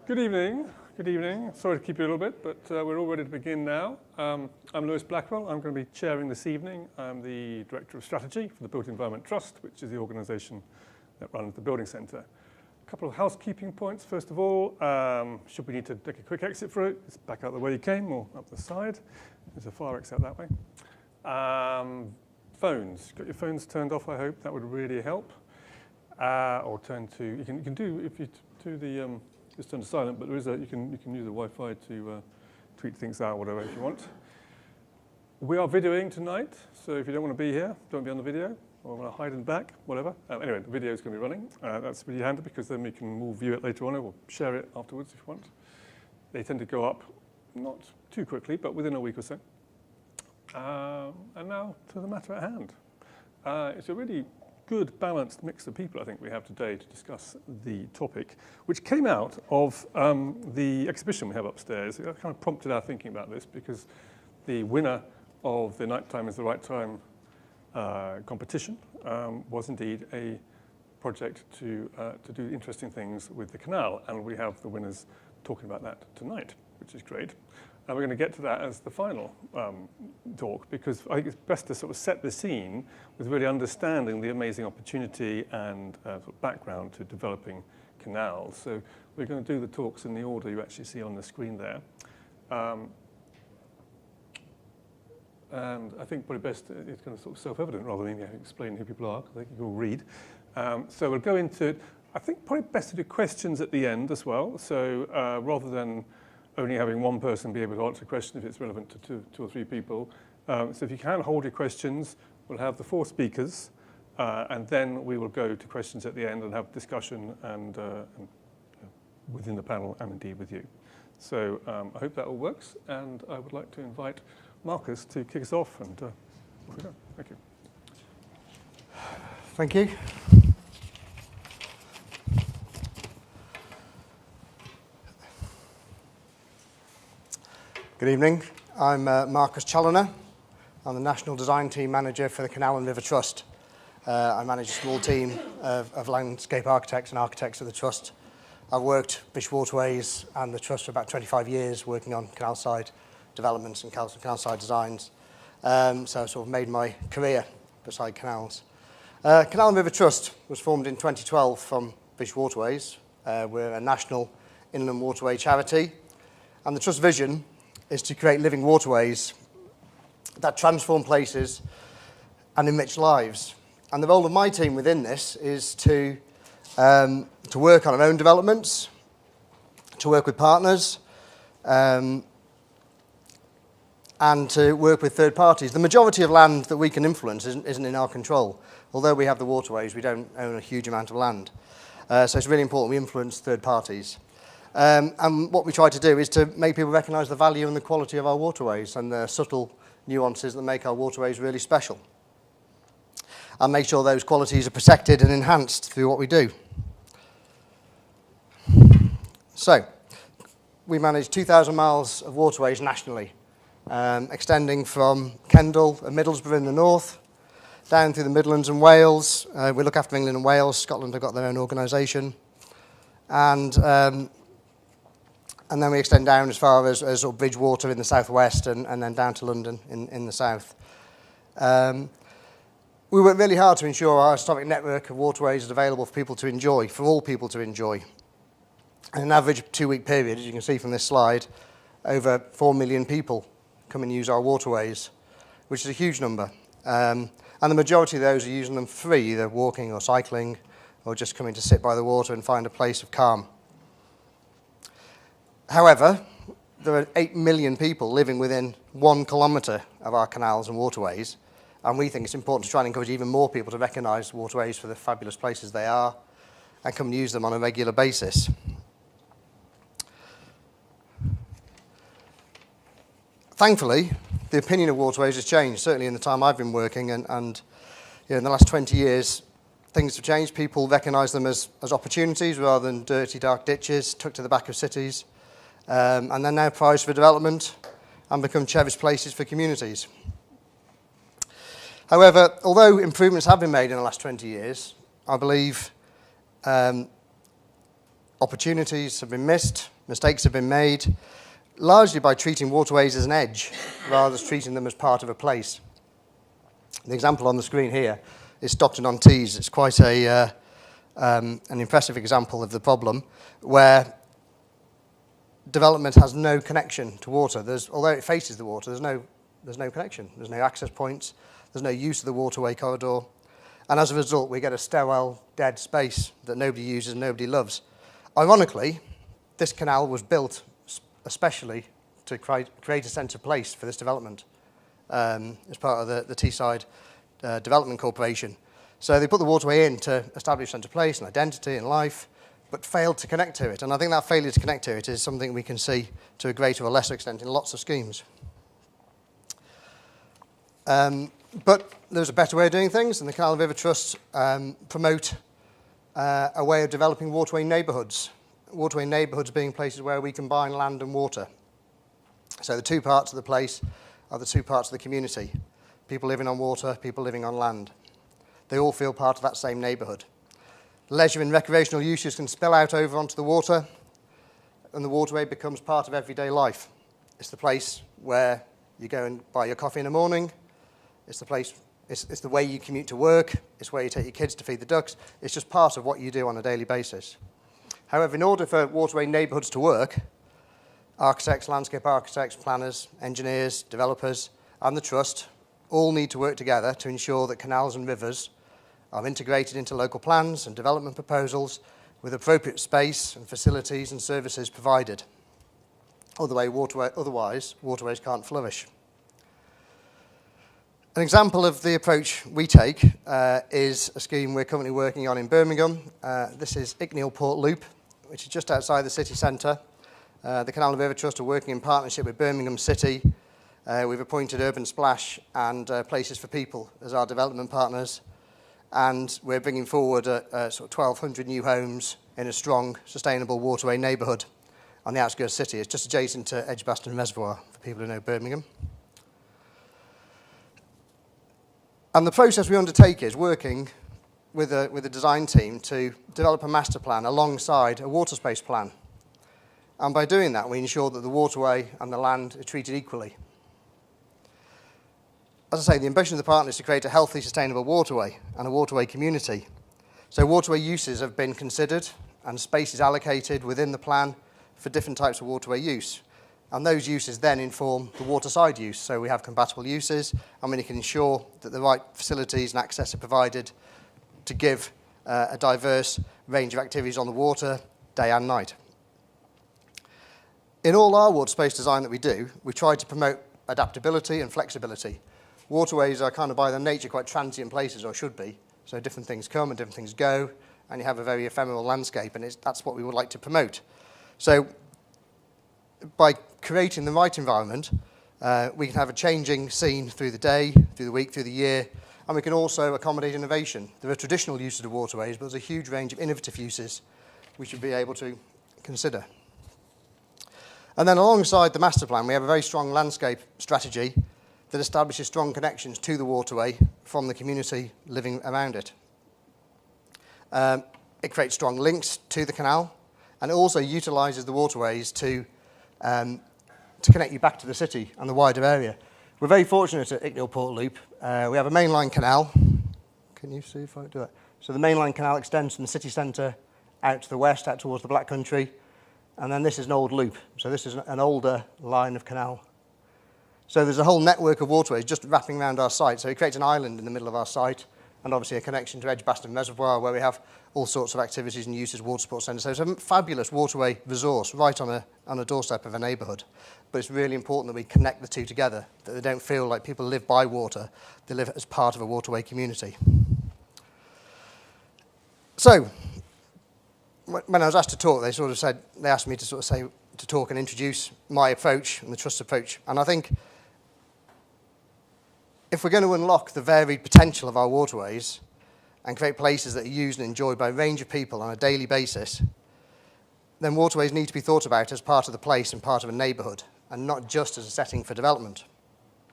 Good evening. Good evening. Sorry to keep you a little bit, but we're all ready to begin now. I'm Lewis Blackwell. I'm going to be chairing this evening. I'm the Director of Strategy for the Built Environment Trust, which is the organisation that runs the Building Centre. A couple of housekeeping points. First of all, should we need to take a quick exit for it, it's back out the way you came or up the side. There's a fire exit that way. Phones. Got your phones turned off, I hope. That would really help. Or turn to, you can do, if you do the, just turn to silent, but there is you can use the Wi-Fi to tweet things out, whatever, if you want. We are videoing tonight, so if you don't want to be here, don't be on the video, or want to hide in the back, whatever. Anyway, the video is going to be running. That's really handy because then we can all view it later on, or share it afterwards if you want. They tend to go up, not too quickly, but within a week or so. And now to the matter at hand. It's a really good, balanced mix of people I think we have today to discuss the topic, which came out of the exhibition we have upstairs. It kind of prompted our thinking about this because the winner of the Nighttime is the Right Time competition was indeed a project to do interesting things with the canal, and we have the winners talking about that tonight, which is great. And we're going to get to that as the final talk, because I think it's best to sort of set the scene with really understanding the amazing opportunity and sort of background to developing canals. So we're going to do the talks in the order you actually see on the screen there. And I think probably best, it's kind of sort of self-evident rather than me explaining who people are, because I think you can all read. So we'll go into, I think probably best to do questions at the end as well. So rather than only having one person be able to answer a question if it's relevant to two or three people. So if you can hold your questions, we'll have the four speakers, and then we will go to questions at the end and have discussion and within the panel and indeed with you. So I hope that all works, and I would like to invite Marcus to kick us off, and off we go. Thank you. Thank you. Good evening. I'm Marcus Chaloner. I'm the National Design Team Manager for the Canal River Trust. I manage a small team of landscape architects and architects at the Trust. I've worked British Waterways and the Trust for about 25 years, working on canal side developments and canal side designs. So I sort of made my career beside canals. Canal River Trust was formed in 2012 from British Waterways. We're a national inland waterway charity, and the Trust vision is to create living waterways that transform places and enrich lives. And the role of my team within this is to work on our own developments, to work with partners, and to work with third parties. The majority of land that we can influence isn't in our control. Although we have the waterways, we don't own a huge amount of land. So it's really important we influence third parties. And what we try to do is to make people recognise the value and the quality of our waterways and the subtle nuances that make our waterways really special. And make sure those qualities are protected and enhanced through what we do. So, we manage 2,000 miles of waterways nationally, extending from Kendal and Middlesbrough in the north, down through the Midlands and Wales. We look after England and Wales. Scotland have got their own organisation. And then we extend down as far as sort of Bridgewater in the southwest and then down to London in the south. We work really hard to ensure our historic network of waterways is available for people to enjoy, for all people to enjoy. In an average 2-week period, as you can see from this slide, over 4 million people come and use our waterways, which is a huge number. And the majority of those are using them for free, either walking or cycling, or just coming to sit by the water and find a place of calm. However, there are 8 million people living within 1 kilometre of our canals and waterways, and we think it's important to try and encourage even more people to recognise waterways for the fabulous places they are and come and use them on a regular basis. Thankfully, the opinion of waterways has changed, certainly in the time I've been working, and in the last 20 years, things have changed. People recognise them as opportunities rather than dirty, dark ditches tucked to the back of cities. And they're now prized for development and become cherished places for communities. However, although improvements have been made in the last 20 years, I believe opportunities have been missed Mistakes have been made, largely by treating waterways as an edge, rather than treating them as part of a place. The example on the screen here is Stockton-on-Tees. It's quite an impressive example of the problem, where development has no connection to water. Although it faces the water, there's no connection. There's no access points. There's no use of the waterway corridor. And as a result, we get a sterile, dead space that nobody uses and nobody loves. Ironically, this canal was built especially to create a centre place for this development as part of the Teesside Development Corporation. So they put the waterway in to establish centre place and identity and life, but failed to connect to it. And I think that failure to connect to it is something we can see to a greater or lesser extent in lots of schemes. But there's a better way of doing things, and the Canal River Trust promote a way of developing waterway neighbourhoods. Waterway neighbourhoods being places where we combine land and water. So the two parts of the place are the two parts of the community. People living on water, people living on land. They all feel part of that same neighbourhood. Leisure and recreational uses can spill out over onto the water, and the waterway becomes part of everyday life. It's the place where you go and buy your coffee in the morning. It's the place, it's the way you commute to work. It's where you take your kids to feed the ducks. It's just part of what you do on a daily basis. However, in order for waterway neighbourhoods to work, architects, landscape architects, planners, engineers, developers, and the Trust all need to work together to ensure that canals and rivers are integrated into local plans and development proposals with appropriate space and facilities and services provided. Otherwise, waterways can't flourish. An example of the approach we take is a scheme we're currently working on in Birmingham. This is Icknield Port Loop, which is just outside the city centre. The Canal River Trust are working in partnership with Birmingham City. We've appointed Urban Splash and Places for People as our development partners. And we're bringing forward sort of 1,200 new homes in a strong, sustainable waterway neighbourhood on the outskirts of the city. It's just adjacent to Edgbaston Reservoir, for people who know Birmingham. And the process we undertake is working with a design team to develop a master plan alongside a water space plan. And by doing that, we ensure that the waterway and the land are treated equally. As I say, the ambition of the partner is to create a healthy, sustainable waterway and a waterway community. So waterway uses have been considered and space is allocated within the plan for different types of waterway use. And those uses then inform the waterside use. So we have compatible uses, and we can ensure that the right facilities and access are provided to give a diverse range of activities on the water, day and night. In all our water space design that we do, we try to promote adaptability and flexibility. Waterways are kind of by their nature quite transient places, or should be. So different things come and different things go, and you have a very ephemeral landscape, and that's what we would like to promote. So by creating the right environment, we can have a changing scene through the day, through the week, through the year, and we can also accommodate innovation. There are traditional uses of waterways, but there's a huge range of innovative uses we should be able to consider. And then alongside the master plan, we have a very strong landscape strategy that establishes strong connections to the waterway from the community living around it. It creates strong links to the canal, and it also utilises the waterways to connect you back to the city and the wider area. We're very fortunate at Icknield Port Loop. We have a mainline canal. Can you see if I do that? So the mainline canal extends from the city centre out to the west, out towards the Black Country, and then this is an old loop. So this is an older line of canal. So there's a whole network of waterways just wrapping around our site. So it creates an island in the middle of our site, and obviously a connection to Edgbaston Reservoir, where we have all sorts of activities and uses, water sports centre. So it's a fabulous waterway resource right on a doorstep of a neighbourhood. But it's really important that we connect the two together, that they don't feel like people live by water, they live as part of a waterway community. So when I was asked to talk, they asked me to talk and introduce my approach and the Trust's approach. And I think if we're going to unlock the varied potential of our waterways and create places that are used and enjoyed by a range of people on a daily basis, then waterways need to be thought about as part of the place and part of a neighbourhood, and not just as a setting for development.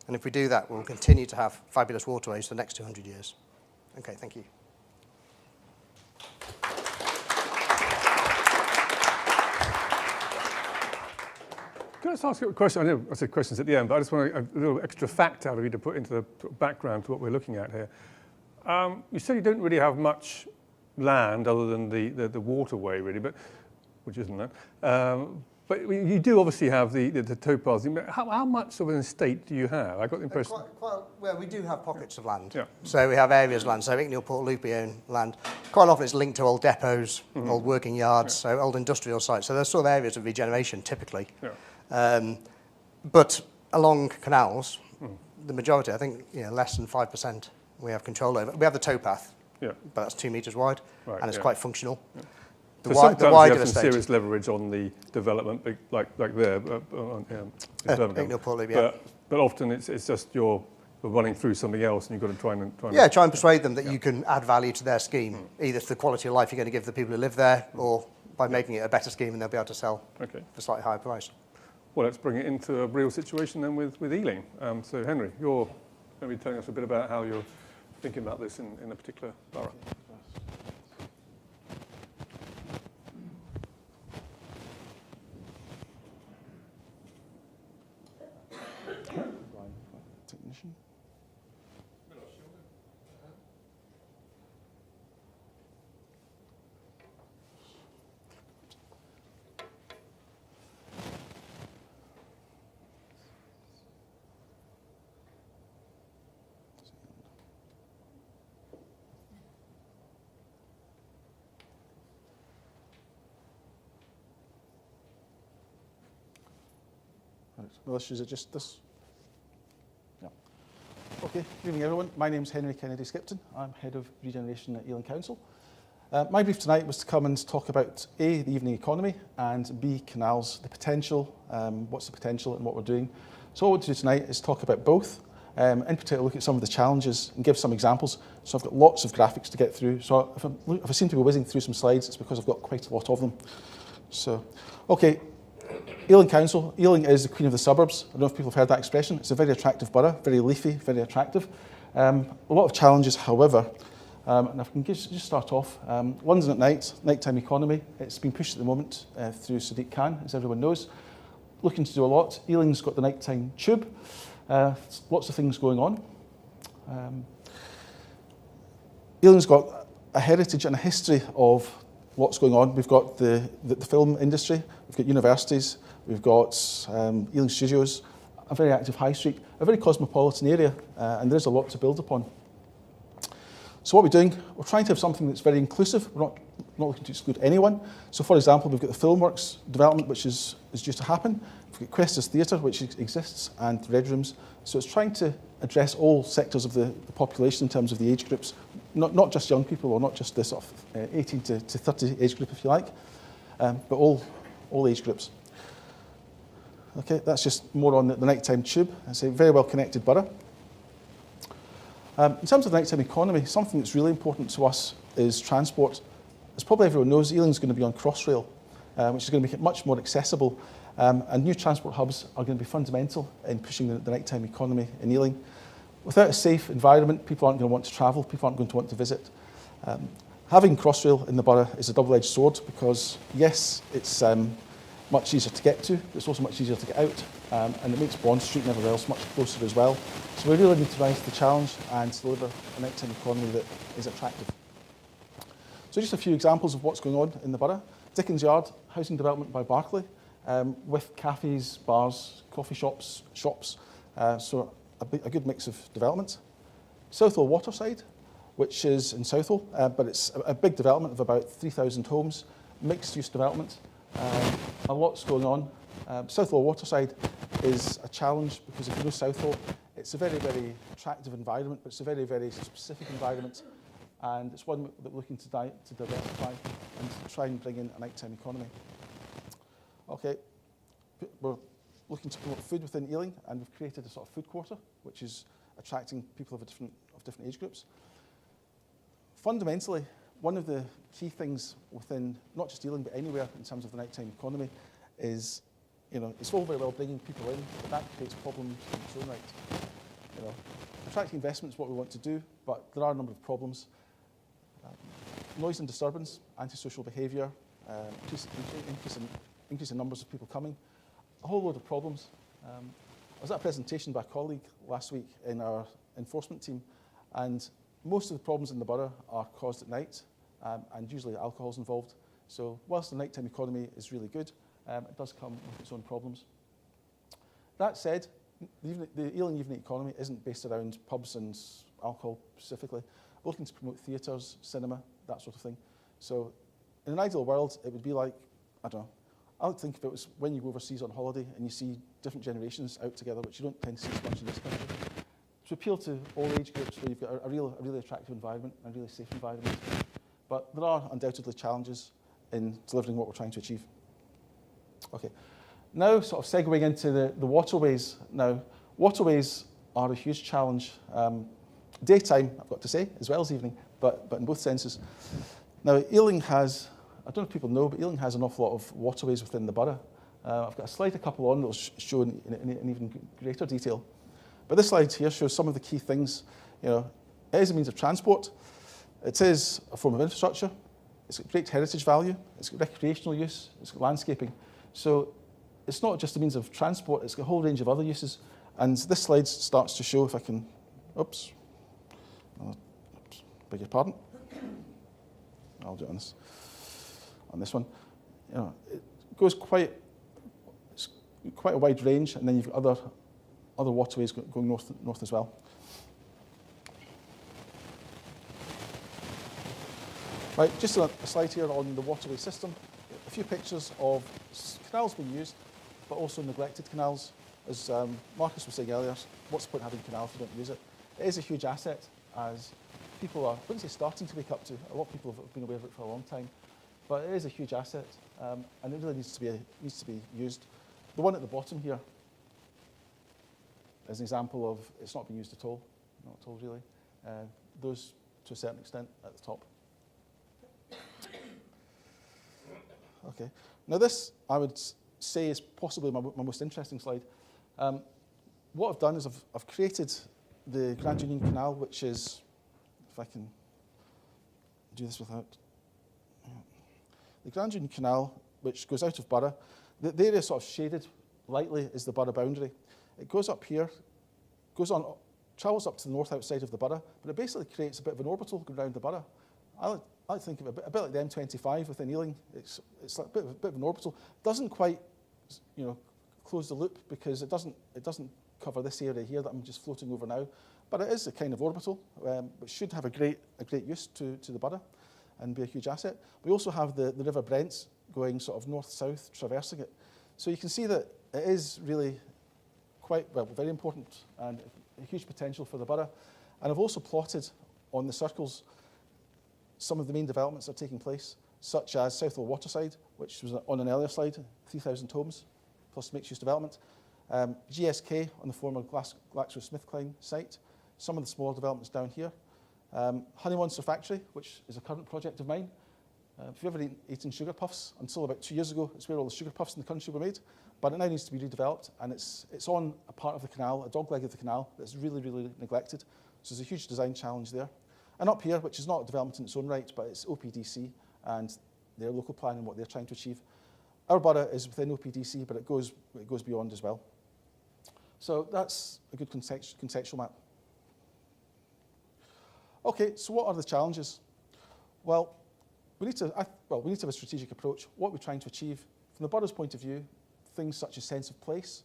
And if we do that, we'll continue to have fabulous waterways for the next 200 years. Okay, thank you. just ask you a question? I know I said questions at the end, but I just want a little extra fact out of you to put into the background to what we're looking at here. You said you don't really have much land other than the waterway, really, but which isn't that. But you do obviously have the towpaths. How much of an estate do you have? I got the impression. Well, we do have pockets of land. Yeah. So we have areas of land. So Icknield, Port Loop, we own land. Quite often it's linked to old depots, old working yards, so old industrial sites. So there's sort of areas of regeneration typically. Yeah. But along canals, the majority, I think, less than 5% we have control over. We have the towpath, but that's 2 metres wide, and it's quite functional. Yeah. So sometimes you have some serious leverage on the development, like there, Icknield, Port Loop, but often it's just you're running through something else, and you've got to try and try and persuade them that you can add value to their scheme, either through the quality of life you're going to give the people who live there, or by making it a better scheme, and they'll be able to sell for a slightly higher price. Well, let's bring it into a real situation then with Ealing. So Henry, you're going to be telling us a bit about how you're thinking about this in a particular borough. No issues, it just this? Yeah. Okay, good evening everyone. My name's Henry Kennedy-Skipton. I'm Head of Regeneration at Ealing Council. My brief tonight was to come and talk about A, the evening economy, and B, canals, the potential, what's the potential and what we're doing. So what I want to do tonight is talk about both, in particular look at some of the challenges and give some examples. So I've got lots of graphics to get through. So if I seem to be whizzing through some slides, it's because I've got quite a lot of them. So, okay. Ealing Council. Ealing is the queen of the suburbs. I don't know if people have heard that expression. It's a very attractive borough, very leafy, very attractive. A lot of challenges, however, and if I can just start off. London at night, nighttime economy. It's been pushed at the moment through Serena Horgan, as everyone knows. Looking to do a lot. Ealing's got the nighttime tube. Lots of things going on. Ealing's got a heritage and a history of what's going on. We've got the film industry, we've got universities, we've got Ealing Studios, a very active high street, a very cosmopolitan area, and there's a lot to build upon. So what we're doing, we're trying to have something that's very inclusive. We're not looking to exclude anyone. So for example, we've got the Filmworks development, which is due to happen. We've got Questus Theatre, which exists, and Red Rooms. So it's trying to address all sectors of the population in terms of the age groups, not just young people, or not just the sort of 18 to 30 age group, if you like, but all age groups. Okay, that's just more on the nighttime tube. It's a very well connected borough. In terms of the nighttime economy, something that's really important to us is transport. As probably everyone knows, Ealing's going to be on Crossrail, which is going to make it much more accessible. And new transport hubs are going to be fundamental in pushing the nighttime economy in Ealing. Without a safe environment, people aren't going to want to travel, people aren't going to want to visit. Having Crossrail in the borough is a double-edged sword because, yes, it's much easier to get to, but it's also much easier to get out, and it makes Bond Street and everywhere else much closer as well. So we really need to rise to the challenge and deliver a nighttime economy that is attractive. So just a few examples of what's going on in the borough. Dickens Yard, housing development by Barclay, with cafes, bars, coffee shops, so a good mix of development. Southall Waterside, which is in Southall, but it's a big development of about 3,000 homes, mixed-use development. A lot's going on. Southall Waterside is a challenge because if you know Southall, it's a very, very attractive environment, but it's a very, very specific environment, and it's one that we're looking to diversify and to try and bring in a nighttime economy. Okay, we're looking to promote food within Ealing, and we've created a sort of food quarter, which is attracting people of different age groups. Fundamentally, one of the key things within not just Ealing but anywhere in terms of the nighttime economy is, it's all very well bringing people in, but that creates problems in its own right. Attracting investment is what we want to do, but there are a number of problems. Noise and disturbance, antisocial behaviour, increase in numbers of people coming. a whole load of problems. I was at a presentation by a colleague last week in our enforcement team, and most of the problems in the borough are caused at night, and usually alcohol's involved. So whilst the nighttime economy is really good, it does come with its own problems. That said, the Ealing evening economy isn't based around pubs and alcohol specifically. We're looking to promote theatres, cinema, that sort of thing. So in an ideal world, it would be like, I don't know, I would think if it was when you go overseas on holiday and you see different generations out together, which you don't tend to see as much in this country. To appeal to all age groups where you've got a really attractive environment, a really safe environment. But there are undoubtedly challenges in delivering what we're trying to achieve. Okay, now sort of segueing into the waterways. Now, waterways are a huge challenge. Daytime, I've got to say, as well as evening, but in both senses. Now, Ealing has, I don't know if people know, but Ealing has an awful lot of waterways within the borough. I've got a slide, a couple on, that will show in even greater detail. But this slide here shows some of the key things. You know, it is a means of transport. It is a form of infrastructure. It's got great heritage value. It's got recreational use. It's got landscaping. So it's not just a means of transport. It's got a whole range of other uses. And this slide starts to show, if I can, oops, beg your pardon. I'll do it on this one. You know, it goes quite a wide range, and then you've got other waterways going north as well. Right, just a slide here on the waterway system. A few pictures of canals being used, but also neglected canals. As Marcus was saying earlier, what's the point of having a canal if you don't use it? It is a huge asset, as people are, I wouldn't say starting to wake up to. A lot of people have been aware of it for a long time, but it is a huge asset, and it really needs to be used. The one at the bottom here is an example of it's not being used at all, not at all really. Those to a certain extent at the top. Okay, now this I would say is possibly my most interesting slide. What I've done is I've created the Grand Union Canal, which is, if I can do this without, the Grand Union Canal, which goes out of borough. The area sort of shaded lightly is the borough boundary. It goes up here, goes on, travels up to the north outside of the borough, but it basically creates a bit of an orbital going around the borough. I think of it a bit like the M25 within Ealing. It's like a bit of an orbital. Doesn't quite, you know, close the loop because it doesn't cover this area here that I'm just floating over now. But it is a kind of orbital, which should have a great use to the borough and be a huge asset. We also have the River Brent going sort of north-south, traversing it. So you can see that it is really very important and a huge potential for the borough. And I've also plotted on the circles some of the main developments that are taking place, such as Southwell Waterside, which was on an earlier slide, 3,000 homes plus mixed-use development. GSK on the former GlaxoSmithKline site, some of the smaller developments down here. Honey Monster Factory, which is a current project of mine. If you've ever eaten sugar puffs, until about 2 years ago, it's where all the sugar puffs in the country were made, but it now needs to be redeveloped, and it's on a part of the canal, a dogleg of the canal, that's really, really neglected. So there's a huge design challenge there. And up here, which is not a development in its own right, but it's OPDC and their local plan and what they're trying to achieve. Our borough is within OPDC, but it goes beyond as well. So that's a good contextual map. Okay, so what are the challenges? Well, we need to have a strategic approach. What we're trying to achieve, from the borough's point of view, things such as sense of place,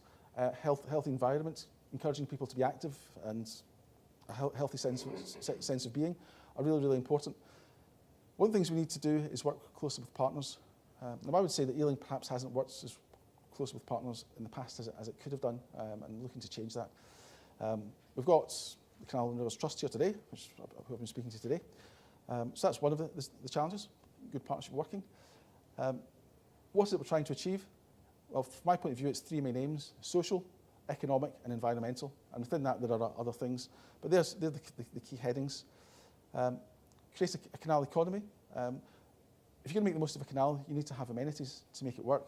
healthy environment, encouraging people to be active, and a healthy sense of being are really, really important. One of the things we need to do is work closely with partners. Now, I would say that Ealing perhaps hasn't worked as closely with partners in the past as it could have done, and looking to change that. We've got the Canal River Trust here today, which I've been speaking to today. So that's one of the challenges, good partnership working. What is it we're trying to achieve? Well, from my point of view, it's three main aims: social, economic and environmental. And within that, there are other things. But they're the key headings. Create a canal economy. If you're going to make the most of a canal, you need to have amenities to make it work.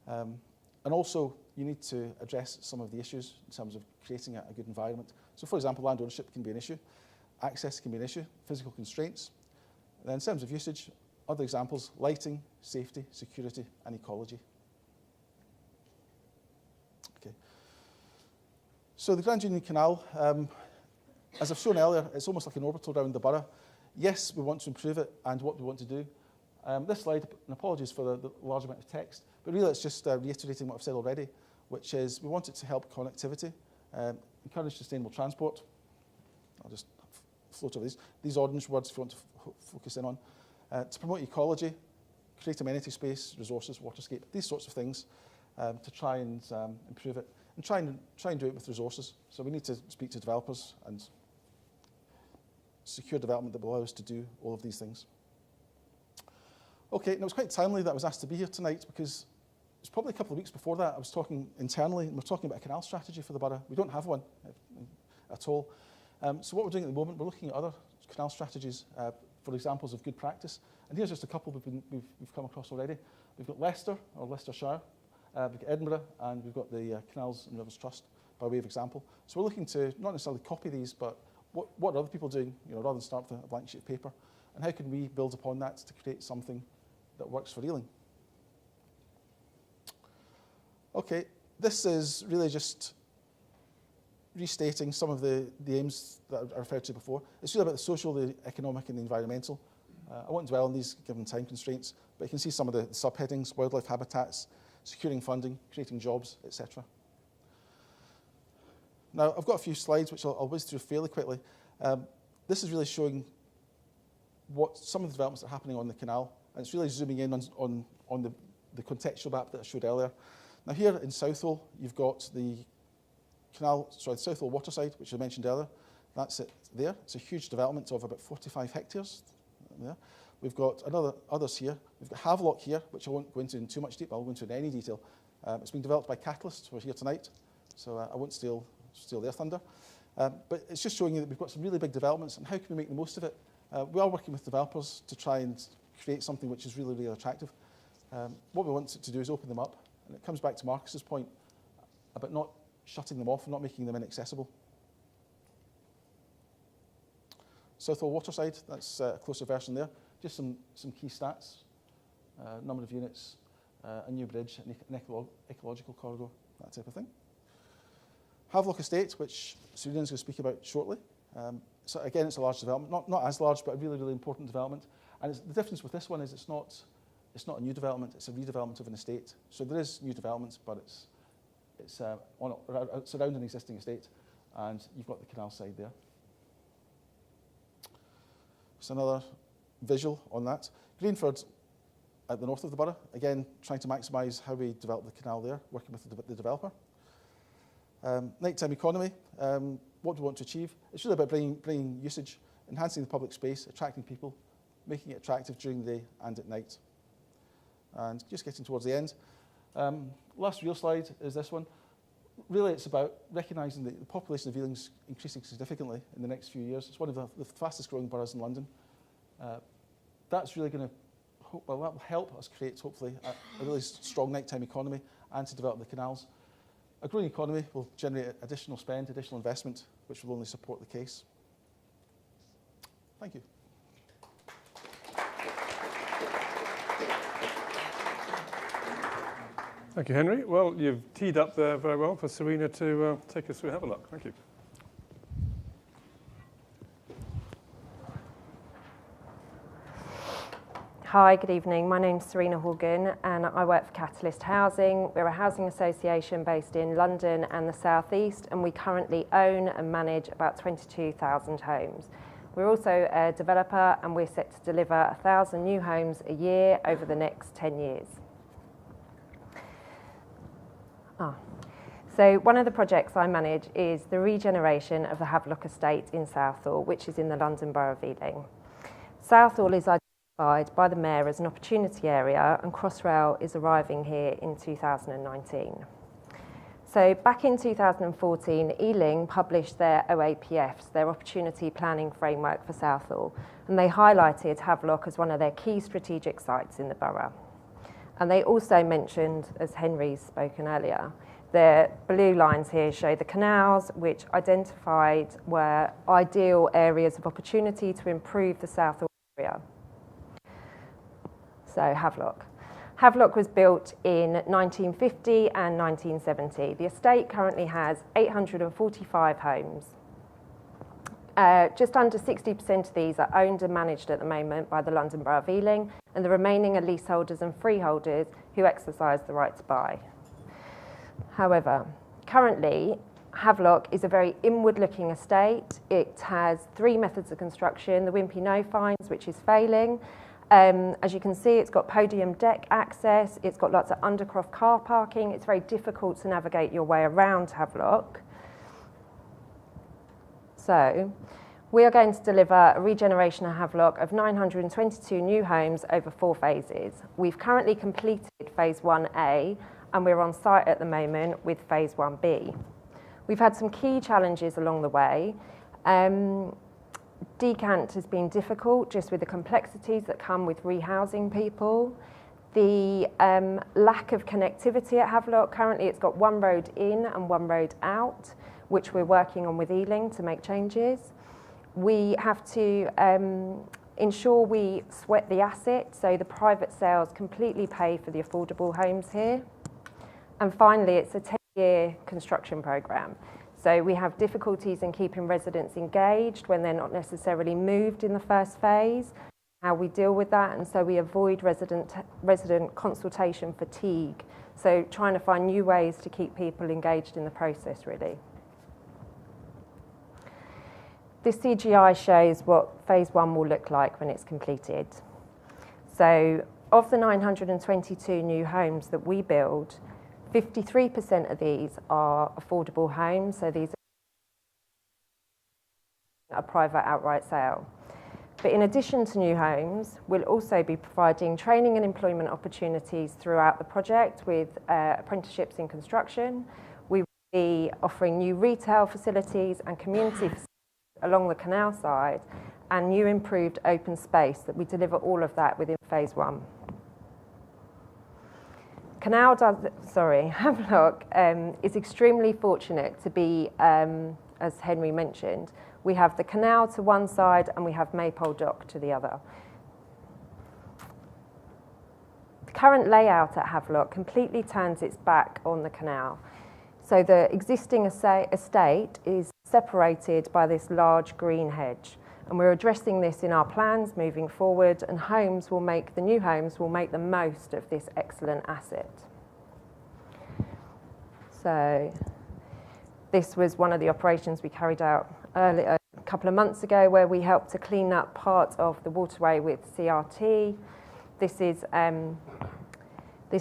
And also, you need to address some of the issues in terms of creating a good environment. So, for example, land ownership can be an issue. Access can be an issue. Physical constraints. And then in terms of usage, other examples: lighting, safety, security, and ecology. So the Grand Union Canal, as I've shown earlier, it's almost like an orbital around the borough. Yes, we want to improve it and what we want to do. This slide, and apologies for the large amount of text, but really it's just reiterating what I've said already, which is we want it to help connectivity, encourage sustainable transport. I'll just float over these orange words if you want to focus in on. To promote ecology, create amenity space, resources, waterscape, these sorts of things, to try and improve it, and try and do it with resources. So we need to speak to developers and secure development that will allow us to do all of these things. Okay, and it was quite timely that I was asked to be here tonight, because it was probably a couple of weeks before that I was talking internally, and we're talking about a canal strategy for the borough. We don't have one at all. So what we're doing at the moment, we're looking at other canal strategies for examples of good practice. And here's just a couple we've come across already. We've got Leicester, or Leicestershire, we've got Edinburgh, and we've got the Canals and Rivers Trust, by way of example. So we're looking to not necessarily copy these, but what are other people doing, rather than start with a blank sheet of paper? And how can we build upon that to create something that works for Ealing? Okay, this is really just restating some of the aims that I referred to before. It's really about the social, the economic, and the environmental. I won't dwell on these given time constraints, but you can see some of the subheadings: wildlife habitats, securing funding, creating jobs, etc. Now, I've got a few slides which I'll whiz through fairly quickly. This is really showing what some of the developments that are happening on the canal, and it's really zooming in on the contextual map that I showed earlier. Now, here in Southall, you've got the Southall Waterside, which I mentioned earlier. That's it there. It's a huge development of about 45 hectares. There. We've got others here. We've got Havelock here, which I won't go into in too much detail. I won't go into in any detail. It's been developed by Catalyst, who are here tonight, so I won't steal their thunder. But it's just showing you that we've got some really big developments, and how can we make the most of it? We are working with developers to try and create something which is really, really attractive. What we want to do is open them up, and it comes back to Marcus's point about not shutting them off and not making them inaccessible. Southall Waterside, that's a closer version there. Just some key stats, number of units, a new bridge, an ecological corridor, that type of thing. Havelock Estate, which Serena's going to speak about shortly. So again, it's a large development, not as large, but a really, really important development. And the difference with this one is it's not a new development, it's a redevelopment of an estate. So there is new developments, but it's around an existing estate, and you've got the canal side there. Just another visual on that. Greenford at the north of the borough, again, trying to maximise how we develop the canal there, working with the developer. Nighttime economy, what do we want to achieve? It's really about bringing usage, enhancing the public space, attracting people, making it attractive during the day and at night. And just getting towards the end. Last real slide is this one. Really, it's about recognising that the population of Ealing is increasing significantly in the next few years. It's one of the fastest growing boroughs in London. That's really going to, that will help us create, hopefully, a really strong nighttime economy and to develop the canals. A growing economy will generate additional spend, additional investment, which will only support the case. Thank you. Thank you, Henry. Well, you've teed up there very well for Serena to take us through Havelock. Thank you. Hi, good evening. My name's Serena Horgan and I work for Catalyst Housing. We're a housing association based in London and the South East, and we currently own and manage about 22,000 homes. We're also a developer, and we're set to deliver 1,000 new homes a year over the next 10 years. So one of the projects I manage is the regeneration of the Havelock estate in Southall, which is in the London Borough of Ealing. Southall is identified by the Mayor as an opportunity area, and Crossrail is arriving here in 2019. So back in 2014, Ealing published their OAPFs, their Opportunity Planning Framework for Southall, and they highlighted Havelock as one of their key strategic sites in the borough. And they also mentioned, as Henry's spoken earlier, the blue lines here show the canals, which identified were ideal areas of opportunity to improve the Southall area. So Havelock. Havelock was built in 1950 and 1970. The estate currently has 845 homes. Just under 60% of these are owned and managed at the moment by the London Borough of Ealing, and the remaining are leaseholders and freeholders who exercise the right to buy. However, currently, Havelock is a very inward-looking estate. It has 3 methods of construction: the Wimpy no-fines, which is failing. As you can see, it's got podium deck access. It's got lots of undercroft car parking. It's very difficult to navigate your way around Havelock. So, we are going to deliver a regeneration of Havelock of 922 new homes over 4 phases. We've currently completed phase 1A, and we're on site at the moment with phase 1B. We've had some key challenges along the way. Decant has been difficult, just with the complexities that come with rehousing people. The lack of connectivity at Havelock. Currently it's got 1 road in and 1 road out, which we're working on with Ealing to make changes. We have to ensure we sweat the asset, so the private sales completely pay for the affordable homes here. And finally, it's a 10-year construction programme. So we have difficulties in keeping residents engaged when they're not necessarily moved in the first phase, how we deal with that, and so we avoid resident consultation fatigue. So trying to find new ways to keep people engaged in the process, really. This CGI shows what phase 1 will look like when it's completed. So of the 922 new homes that we build, 53% of these are affordable homes, so these are a private outright sale. But in addition to new homes, we'll also be providing training and employment opportunities throughout the project with apprenticeships in construction. We will be offering new retail facilities and community facilities along the canal side, and new improved open space that we deliver all of that within phase 1. Havelock is extremely fortunate to be, as Henry mentioned, we have the canal to one side and we have Maypole Dock to the other. The current layout at Havelock completely turns its back on the canal. So the existing estate is separated by this large green hedge, and we're addressing this in our plans moving forward, and the new homes will make the most of this excellent asset. So this was one of the operations we carried out a couple of months ago, where we helped to clean up part of the waterway with CRT. This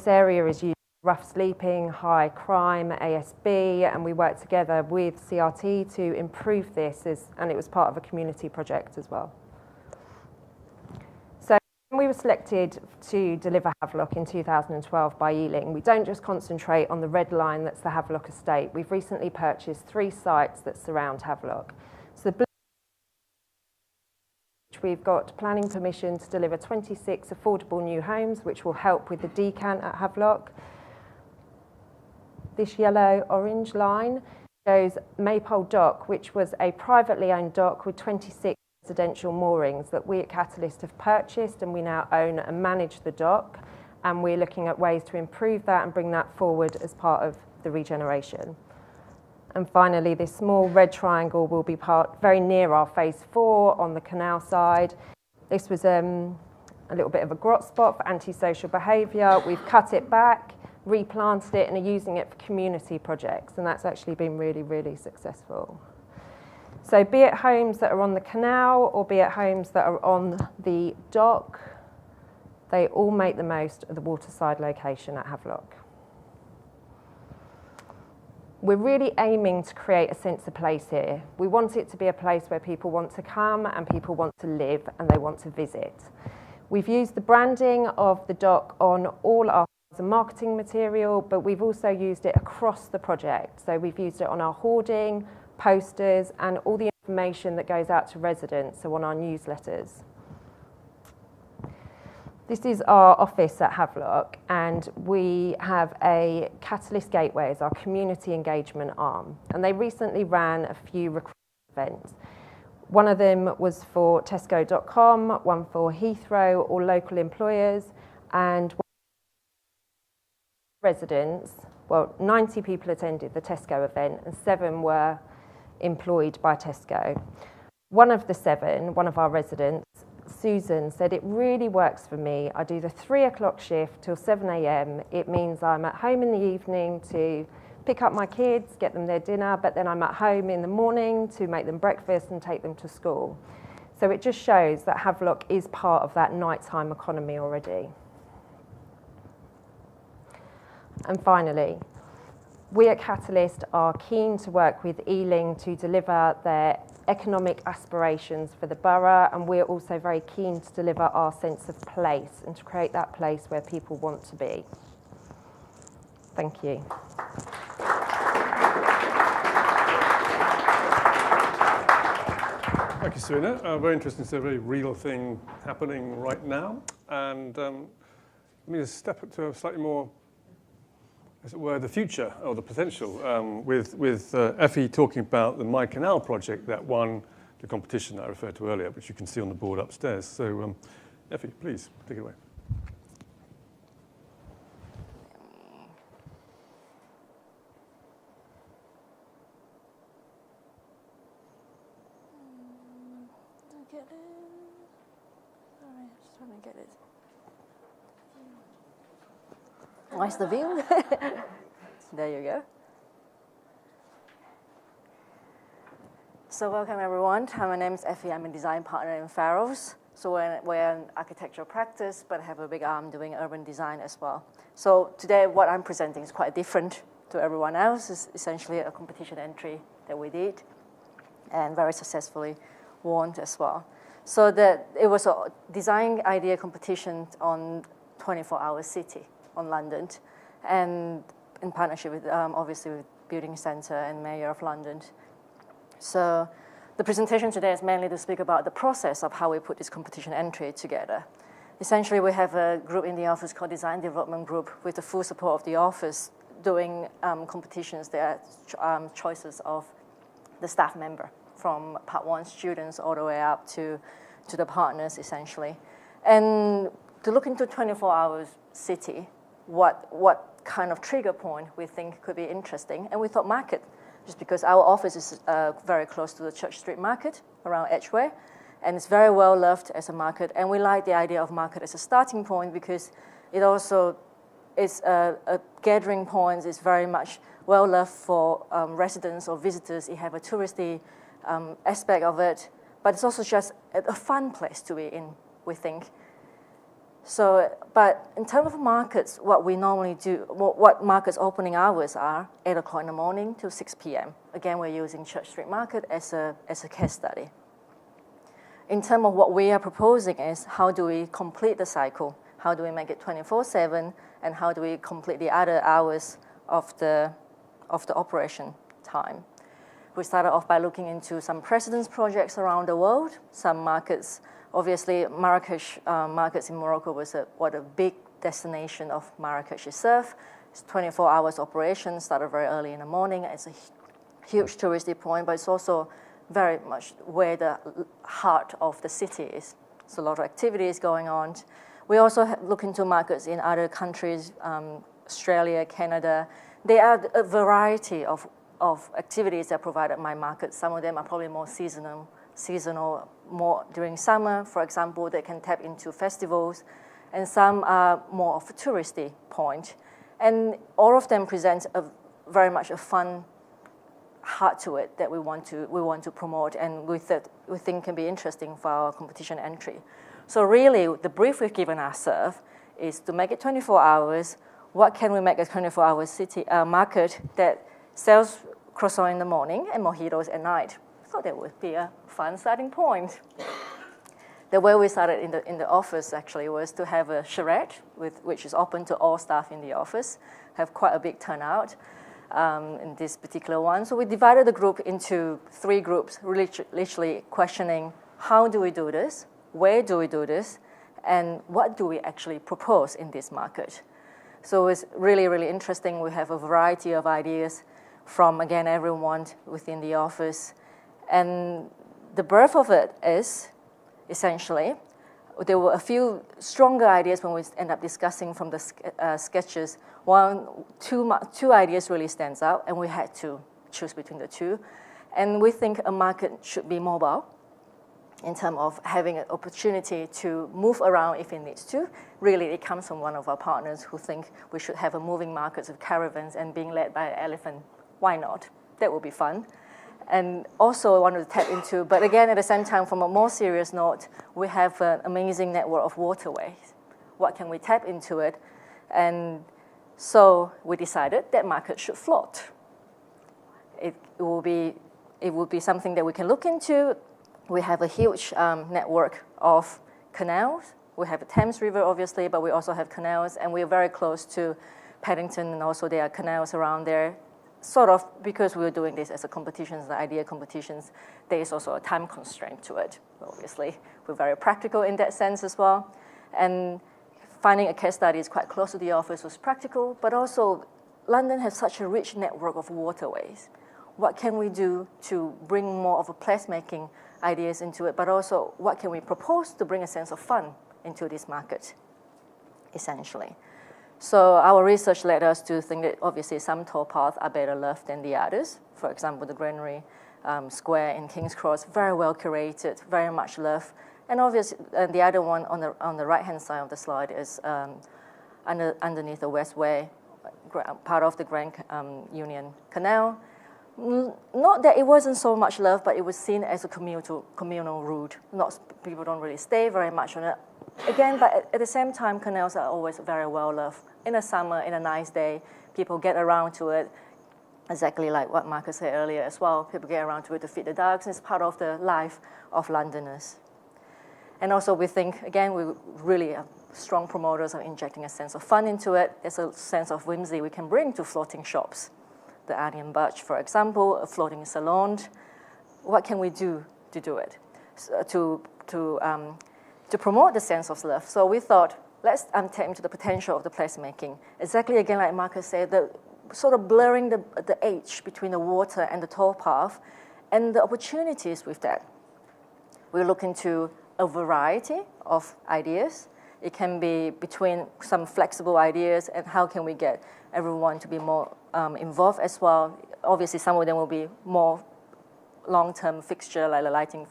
area is used for rough sleeping, high crime, ASB, and we worked together with CRT to improve this, and it was part of a community project as well. So when we were selected to deliver Havelock in 2012 by Ealing, we don't just concentrate on the red line that's the Havelock estate. We've recently purchased 3 sites that surround Havelock. So the blue, we've got planning permission to deliver 26 affordable new homes, which will help with the decant at Havelock. This yellow-orange line shows Maypole Dock, which was a privately owned dock with 26 residential moorings that we at Catalyst have purchased, and we now own and manage the dock, and we're looking at ways to improve that and bring that forward as part of the regeneration. And finally, this small red triangle will be very near our phase 4 on the canal side. This was a little bit of a grot spot for antisocial behaviour. We've cut it back, replanted it, and are using it for community projects, and that's actually been really, really successful. So be it homes that are on the canal or be it homes that are on the dock, they all make the most of the waterside location at Havelock. We're really aiming to create a sense of place here. We want it to be a place where people want to come and people want to live and they want to visit. We've used the branding of the dock on all our marketing material, but we've also used it across the project. So we've used it on our hoarding, posters, and all the information that goes out to residents, so on our newsletters. This is our office at Havelock, and we have a Catalyst Gateway as our community engagement arm. And they recently ran a few recruitment events. One of them was for Tesco.com, one for Heathrow, all local employers, and residents, well, 90 people attended the Tesco event and 7 were employed by Tesco. One of the 7, one of our residents, Susan, said, "It really works for me. I do the 3 o'clock shift till 7 a.m. It means I'm at home in the evening to pick up my kids, get them their dinner, but then I'm at home in the morning to make them breakfast and take them to school." So it just shows that Havelock is part of that nighttime economy already. And finally, we at Catalyst are keen to work with Ealing to deliver their economic aspirations for the borough, and we're also very keen to deliver our sense of place and to create that place where people want to be. Thank you. Thank you, Serena. Very interesting. It's a very real thing happening right now. And let me just step up to a slightly more, as it were, the future or the potential with Effie talking about the myKanaal project that won the competition I referred to earlier, which you can see on the board upstairs. So, Effie, please, take it away. Get it. Sorry, I'm just trying to get it. Nice the view. There you go. So welcome everyone. My name is Effie. I'm a design partner in Farrells. So we're an architectural practice, but have a big arm doing urban design as well. So today what I'm presenting is quite different to everyone else. It's essentially a competition entry that we did and very successfully won as well. So it was a design idea competition on 24-hour city on London, and in partnership with, obviously, with Building Centre and Mayor of London. So the presentation today is mainly to speak about the process of how we put this competition entry together. Essentially, we have a group in the office called Design Development Group with the full support of the office doing competitions that are choices of the staff member, from Part 1 students all the way up to the partners, essentially. And to look into 24 hours city, what kind of trigger point we think could be interesting. And we thought market, just because our office is very close to the Church Street Market around Edgware, and it's very well loved as a market. And we like the idea of market as a starting point because it also is a gathering point. It's very much well loved for residents or visitors. You have a touristy aspect of it, but it's also just a fun place to be in, we think. So, but in terms of markets, what we normally do, what markets opening hours are, 8 o'clock in the morning to 6 p.m. Again, we're using Church Street Market as a case study. In terms of what we are proposing is how do we complete the cycle? How do we make it 24/7? And how do we complete the other hours of the operation time? We started off by looking into some precedence projects around the world, some markets. Obviously, Marrakesh markets in Morocco was what a big destination of Marrakesh itself. It's 24 hours operation, started very early in the morning. It's a huge touristy point, but it's also very much where the heart of the city is. So a lot of activities going on. We also look into markets in other countries, Australia, Canada. There are a variety of activities that are provided by markets. Some of them are probably more seasonal, more during summer. For example, they can tap into festivals, and some are more of a touristy point. And all of them present very much a fun heart to it that we want to promote, and we think can be interesting for our competition entry. So really, the brief we've given ourselves is to make it 24 hours. What can we make a 24-hour city market that sells croissant in the morning and mojitos at night? I thought that would be a fun starting point. The way we started in the office actually was to have a charrette, which is open to all staff in the office, have quite a big turnout in this particular one. So we divided the group into 3 groups, literally questioning how do we do this, where do we do this, and what do we actually propose in this market. So it's really, really interesting. We have a variety of ideas from, again, everyone within the office. And the birth of it is, essentially, there were a few stronger ideas when we end up discussing from the sketches. Two ideas really stands out, and we had to choose between the two. And we think a market should be mobile in terms of having an opportunity to move around if it needs to. Really, it comes from one of our partners who think we should have a moving market of caravans and being led by an elephant. Why not? That would be fun. And also I wanted to tap into, but again, at the same time, from a more serious note, we have an amazing network of waterways. What can we tap into it? And so we decided that market should float. It will be something that we can look into. We have a huge network of canals. We have the Thames River, obviously, but we also have canals, and we're very close to Paddington, and also there are canals around there. Sort of, because we were doing this as a competition, the idea competitions, there is also a time constraint to it, obviously. We're very practical in that sense as well. And finding a case study is quite close to the office was practical, but also London has such a rich network of waterways. What can we do to bring more of a placemaking ideas into it, but also what can we propose to bring a sense of fun into this market, essentially. So our research led us to think that obviously some towpaths are better loved than the others. For example, the Granary Square in King's Cross, very well curated, very much loved. And obviously, the other one on the right-hand side of the slide is underneath the Westway, part of the Grand Union Canal. Not that it wasn't so much loved, but it was seen as a communal route. People don't really stay very much on it. Again, but at the same time, canals are always very well loved. In the summer, in a nice day, people get around to it, exactly like what Marcus said earlier as well. People get around to it to feed the dogs. It's part of the life of Londoners. And also we think, again, we really are strong promoters of injecting a sense of fun into it. There's a sense of whimsy we can bring to floating shops. The Ardian Barge, for example, a floating salon. What can we do to do it? To promote the sense of love. So we thought, let's tap into the potential of the placemaking. Exactly, again, like Marcus said, the sort of blurring the edge between the water and the towpath and the opportunities with that. We look into a variety of ideas. It can be between some flexible ideas and how can we get everyone to be more involved as well. Obviously, some of them will be more long-term fixture, like the lighting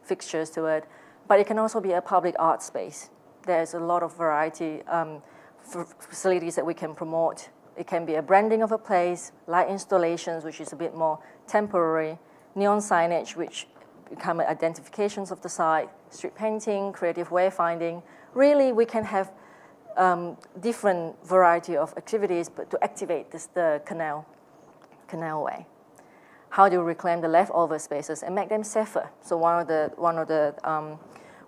fixtures to it. But it can also be a public art space. There's a lot of variety facilities that we can promote. It can be a branding of a place, light installations, which is a bit more temporary, neon signage, which become identifications of the site, street painting, creative wayfinding. Really, we can have different variety of activities, but to activate the canalway. How do we reclaim the leftover spaces and make them safer? So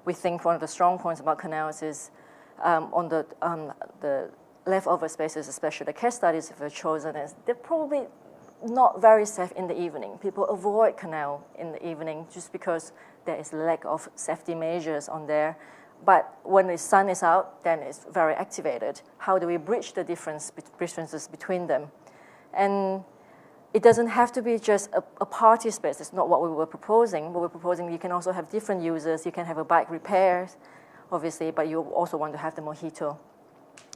we think one of the strong points about canals is on the leftover spaces, especially the case studies that we've chosen, is they're probably not very safe in the evening. People avoid canal in the evening just because there is lack of safety measures on there. But when the sun is out, then it's very activated. How do we bridge the differences between them? And it doesn't have to be just a party space. It's not what we were proposing. We were proposing you can also have different users. You can have a bike repairs, obviously, but you also want to have the mojito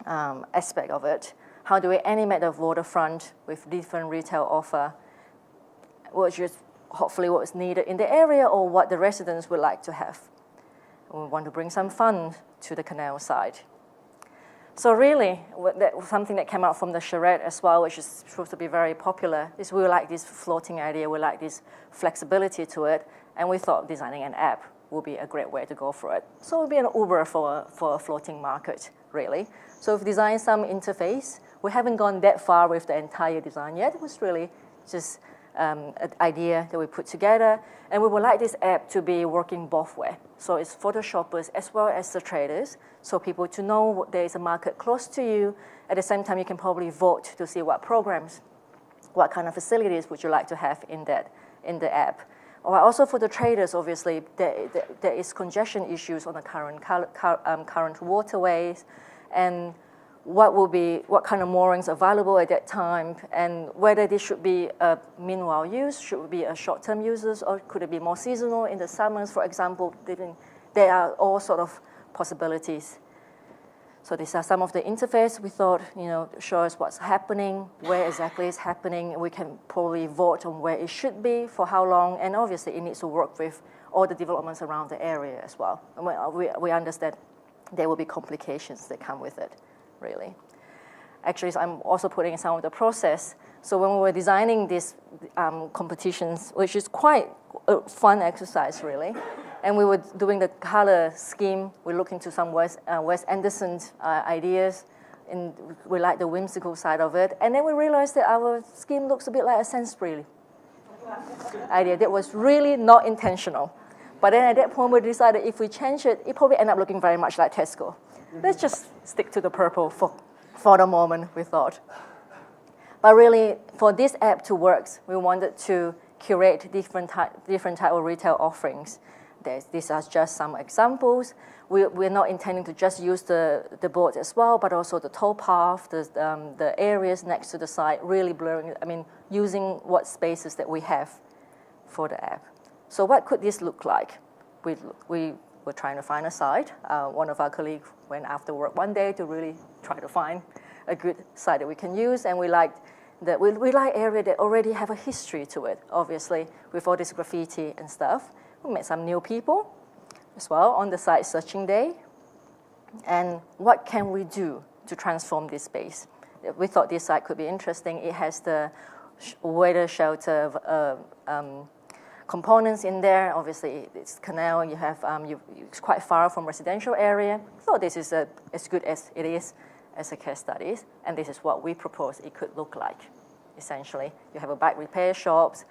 aspect of it. How do we animate the waterfront with different retail offer, which is hopefully what's needed in the area or what the residents would like to have. We want to bring some fun to the canal side. So really, something that came out from the charrette as well, which is supposed to be very popular, is we like this floating idea, we like this flexibility to it, and we thought designing an app would be a great way to go for it. So it would be an Uber for a floating market, really. So we've designed some interface. We haven't gone that far with the entire design yet. It was really just an idea that we put together, and we would like this app to be working both ways. So it's for the shoppers as well as the traders, so people to know there is a market close to you. At the same time, you can probably vote to see what programs, what kind of facilities would you like to have in the app. Or also for the traders, obviously, there is congestion issues on the current waterways, and what kind of moorings available at that time, and whether this should be a meanwhile use, should it be a short-term users, or could it be more seasonal in the summers, for example, there are all sort of possibilities. So these are some of the interface we thought, show us what's happening, where exactly it's happening, and we can probably vote on where it should be, for how long, and obviously it needs to work with all the developments around the area as well. And we understand there will be complications that come with it, really. Actually, so I'm also putting in some of the process. So when we were designing these competitions, which is quite a fun exercise, really, and we were doing the color scheme, we looked into some Wes Anderson ideas, and we liked the whimsical side of it. And then we realized that our scheme looks a bit like a Sainsbury idea that was really not intentional. But then at that point, we decided if we change it, it probably end up looking very much like Tesco. Let's just stick to the purple for the moment, we thought. But really, for this app to work, we wanted to curate different type of retail offerings. These are just some examples. We're not intending to just use the board as well, but also the towpath, the areas next to the site, really blurring, using what spaces that we have for the app. So what could this look like? We were trying to find a site. One of our colleagues went after work one day to really try to find a good site that we can use, and we like area that already have a history to it, obviously, with all this graffiti and stuff. We met some new people as well on the site searching day. And what can we do to transform this space? We thought this site could be interesting. It has the weather shelter components in there. Obviously, it's canal. You have it's quite far from residential area. So this is as good as it is as a case studies, and this is what we propose it could look like. Essentially, you have a bike repair shops,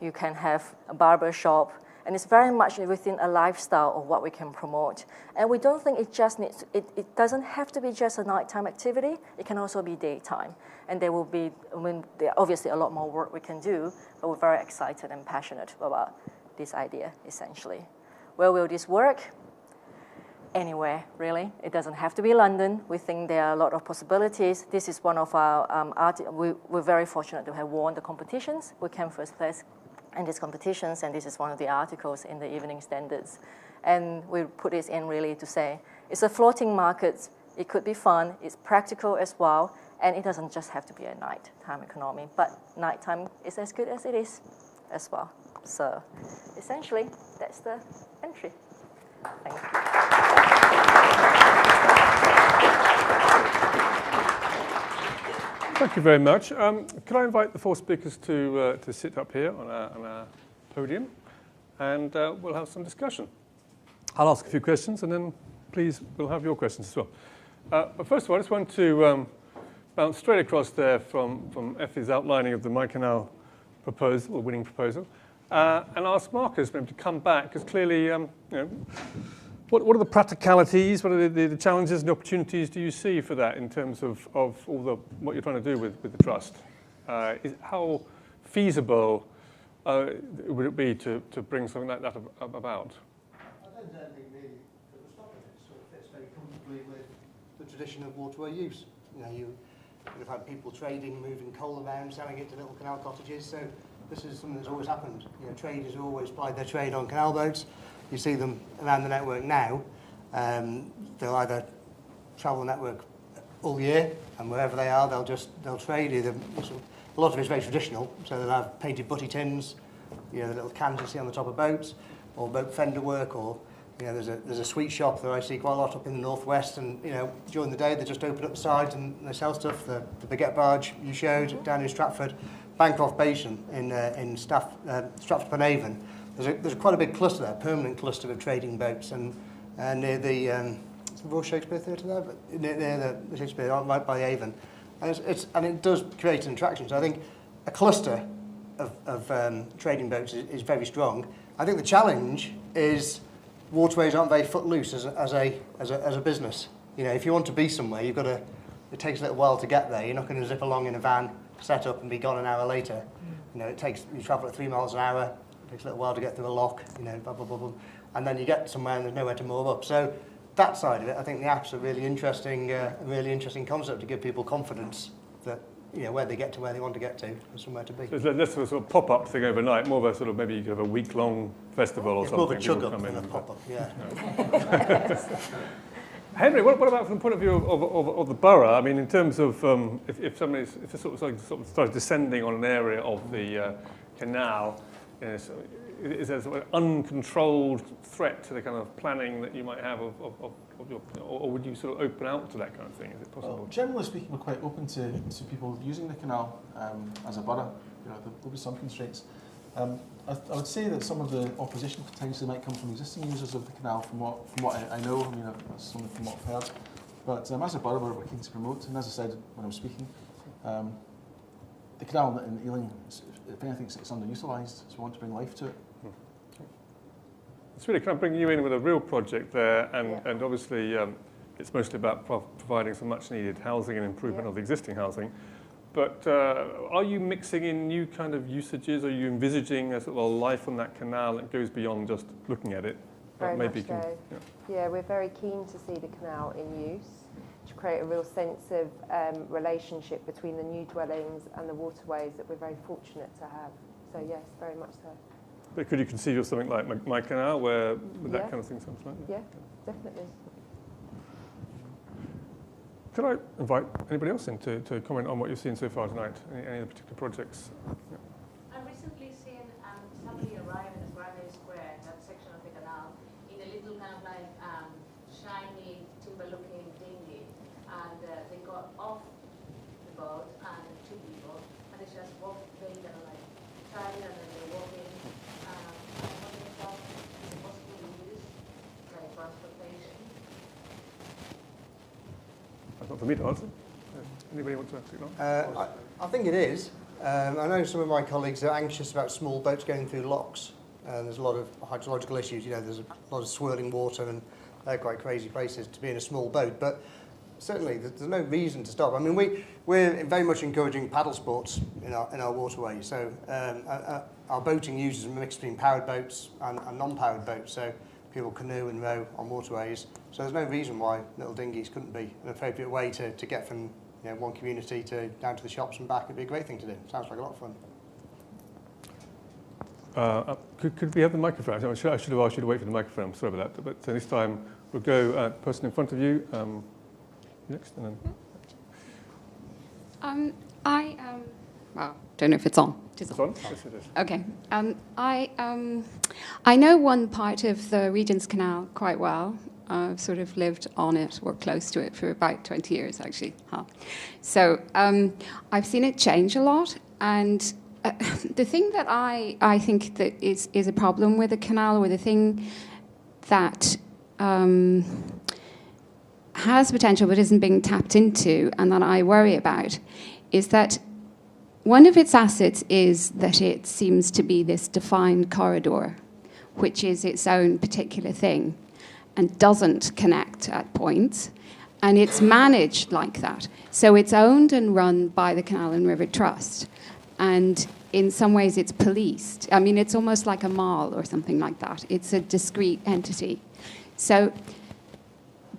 you can have a barber shop, and it's very much within a lifestyle of what we can promote. And we don't think it just needs, it doesn't have to be just a nighttime activity, it can also be daytime. And there will be, obviously a lot more work we can do, but we're very excited and passionate about this idea, essentially. Where will this work? Anywhere, really. It doesn't have to be London. We think there are a lot of possibilities. This is one of our, we're very fortunate to have won the competitions. We came first place in these competitions, and this is one of the articles in the Evening Standards. And we put this in really to say, it's a floating market, it could be fun, it's practical as well, and it doesn't just have to be a nighttime economy, but nighttime is as good as it is as well. So essentially, that's the entry. Thank you. Thank you very much. Could I invite the four speakers to sit up here on our podium, and we'll have some discussion. I'll ask a few questions, and then please we'll have your questions as well. But first of all, I just want to bounce straight across there from Effie's outlining of the myKanaal proposal, or winning proposal, and ask Marcus maybe to come back, because clearly, what are the practicalities, what are the challenges and opportunities do you see for that in terms of all what you're trying to do with the trust? How feasible would it be to bring something like that about? I don't think really that will stop it. It sort of fits very comfortably with the tradition of waterway use. You would have had people trading, moving coal around, selling it to little canal cottages. So this is something that's always happened. Traders always plied their trade on canal boats. You see them around the network now. They'll either travel the network all year, and wherever they are, they'll trade. Either a lot of it's very traditional, so they'll have painted butty tins, the little cans you see on the top of boats, or boat fender work, or there's a sweet shop that I see quite a lot up in the northwest, and during the day they just open up the sides and they sell stuff. The baguette barge you showed down in Stratford, Bancroft Basin in Stratford-upon-Avon. There's quite a big cluster there, permanent cluster of trading boats, and near the Royal Shakespeare Theatre there, but near the Shakespeare, right by Avon, and it does create an attraction. So I think a cluster of trading boats is very strong. I think the challenge is waterways aren't very footloose as a business. If you want to be somewhere, you've got to. It takes a little while to get there. You're not going to zip along in a van, set up, and be gone an hour later. You travel at 3 miles an hour. It takes a little while to get through a lock, blah, blah, blah, blah. And then you get somewhere and there's nowhere to moor up. So that side of it, I think the app's a really interesting concept to give people confidence that where they get to where they want to get to, and somewhere to be. So it's less of a sort of pop-up thing overnight, more of a sort of maybe you could have a week-long festival or It's something. more of a chug-up People come than in a pop-up, yeah. Henry, what about from the point of view of the borough? I mean, in terms of if it's sort of starts descending on an area of the canal, so is there sort of uncontrolled threat to the kind of planning that you might have of your, or would you sort of open out to that kind of thing? Is it possible? Well, generally speaking, we're quite open to people using the canal as a borough. There'll be some constraints. I would say that some of the opposition potentially might come from existing users of the canal, from what I know. I mean, that's something from what I've heard. But as a borough, we're keen to promote. And as I said when I was speaking, the canal in Ealing, if anything, it's underutilised. So we want to bring life to it. It's really kind of bringing you in with a real project there, and obviously it's mostly about providing some much needed housing and improvement of the existing housing. But are you mixing in new kind of usages? Are you envisaging a sort of life on that canal that goes beyond just looking at it? Very much so. Yeah, we're very keen to see the canal in use, to create a real sense of relationship between the new dwellings and the waterways that we're very fortunate to have. So yes, very much so. But could you conceive of something like myKanaal, where that kind of thing sounds like? Yeah, definitely. Could I invite anybody else in to comment on what you've seen so far tonight? Any of the particular projects? Yeah. I've recently seen somebody arrive in the Waterways Square, that section of the canal, in a little kind of like shiny, timber-looking dinghy, and they got off the boat, and two people, and they just walked, they kind of like tired, and then they walk in. I wonder if that is possible to use, like transportation. That's not for me to answer. Anybody want to take it on? I think it is. I know some of my colleagues are anxious about small boats going through locks. There's a lot of hydrological issues. There's a lot of swirling water, and they're quite crazy places to be in a small boat. But certainly, there's no reason to stop. I mean, we're very much encouraging paddle sports in our waterways. So our boating uses a mix between powered boats and non-powered boats. So people canoe and row on waterways. So there's no reason why little dinghies couldn't be an appropriate way to get from one community down to the shops and back. It'd be a great thing to do. Sounds like a lot of fun. Could we have the microphone? I should have asked you to wait for the microphone. I'm sorry about that. But this time we'll go person in front of you next, and then. Well, don't know if it's on. It's on? Yes, it is. Okay. I know one part of the Regent's Canal quite well. I've sort of lived on it or close to it for about 20 years, actually. So I've seen it change a lot. And the thing that I think that is a problem with the canal, or the thing that has potential but isn't being tapped into, and that I worry about, is that one of its assets is that it seems to be this defined corridor, which is its own particular thing and doesn't connect at points, and it's managed like that. So it's owned and run by the Canal and River Trust, and in some ways it's policed. I mean, it's almost like a mall or something like that. It's a discrete entity. So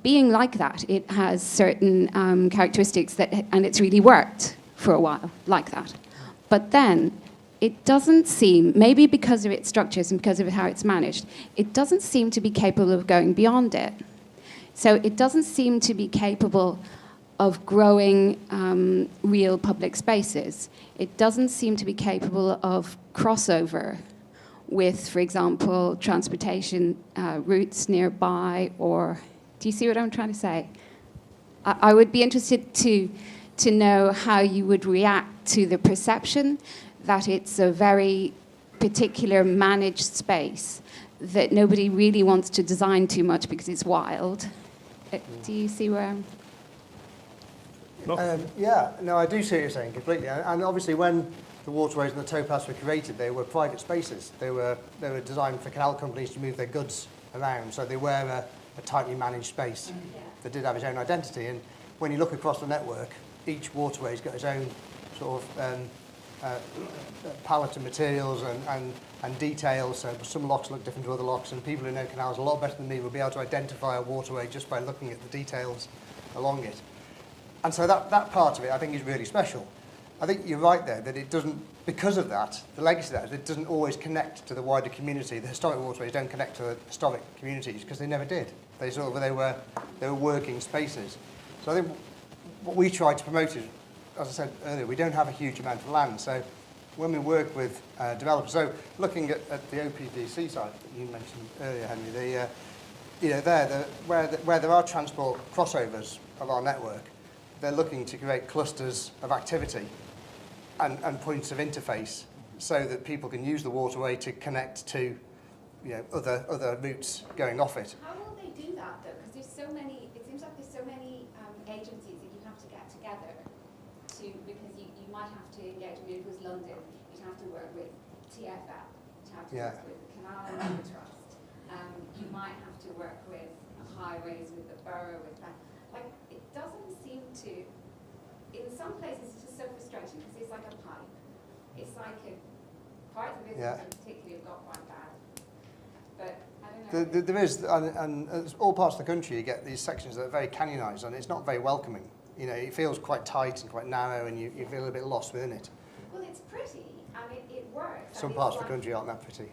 being like that, it has certain characteristics and it's really worked for a while like that. But then it doesn't seem, maybe because of its structures and because of how it's managed, it doesn't seem to be capable of going beyond it. So it doesn't seem to be capable of growing real public spaces. It doesn't seem to be capable of crossover with, for example, transportation routes nearby, or do you see what I'm trying to say? I would be interested to know how you would react to the perception that it's a very particular managed space that nobody really wants to design too much because it's wild. Do you see where I'm... Yeah, no, I do see what you're saying completely. And obviously when the waterways and the towpaths were created, they were private spaces. They were designed for canal companies to move their goods around, so they were a tightly managed space that did have its own identity. And when you look across the network, each waterway's got its own sort of palette of materials and details. So some locks look different to other locks, and people who know canals a lot better than me will be able to identify a waterway just by looking at the details along it. And so that part of it, I think, is really special. I think you're right there that it doesn't, because of that, the legacy of that is it doesn't always connect to the wider community. The historic waterways don't connect to the historic communities because they never did. They were working spaces. So I think what we try to promote is, as I said earlier, we don't have a huge amount of land. So when we work with developers, so looking at the OPDC side that you mentioned earlier, Henry, where there are transport crossovers of our network, they're looking to create clusters of activity and points of interface so that people can use the waterway to connect to other routes going off it. How will they do that though? Because there's so many, it seems like there's so many agencies that you have to get together because you might have to engage, I mean, if it was London, you'd have to work with TfL, you'd have to work with the Canal River Trust, you might have to work with highways, with the borough, with that. Like, it doesn't seem to, in some places it's just so frustrating because it's like a pipe. It's like a part of the business in particular have got quite bad. But I don't know. There is, and all parts of the country you get these sections that are very canyonised and it's not very welcoming. You know, it feels quite tight and quite narrow and you feel a bit lost within it. Well, it's pretty and it works. Some parts of the country aren't that pretty.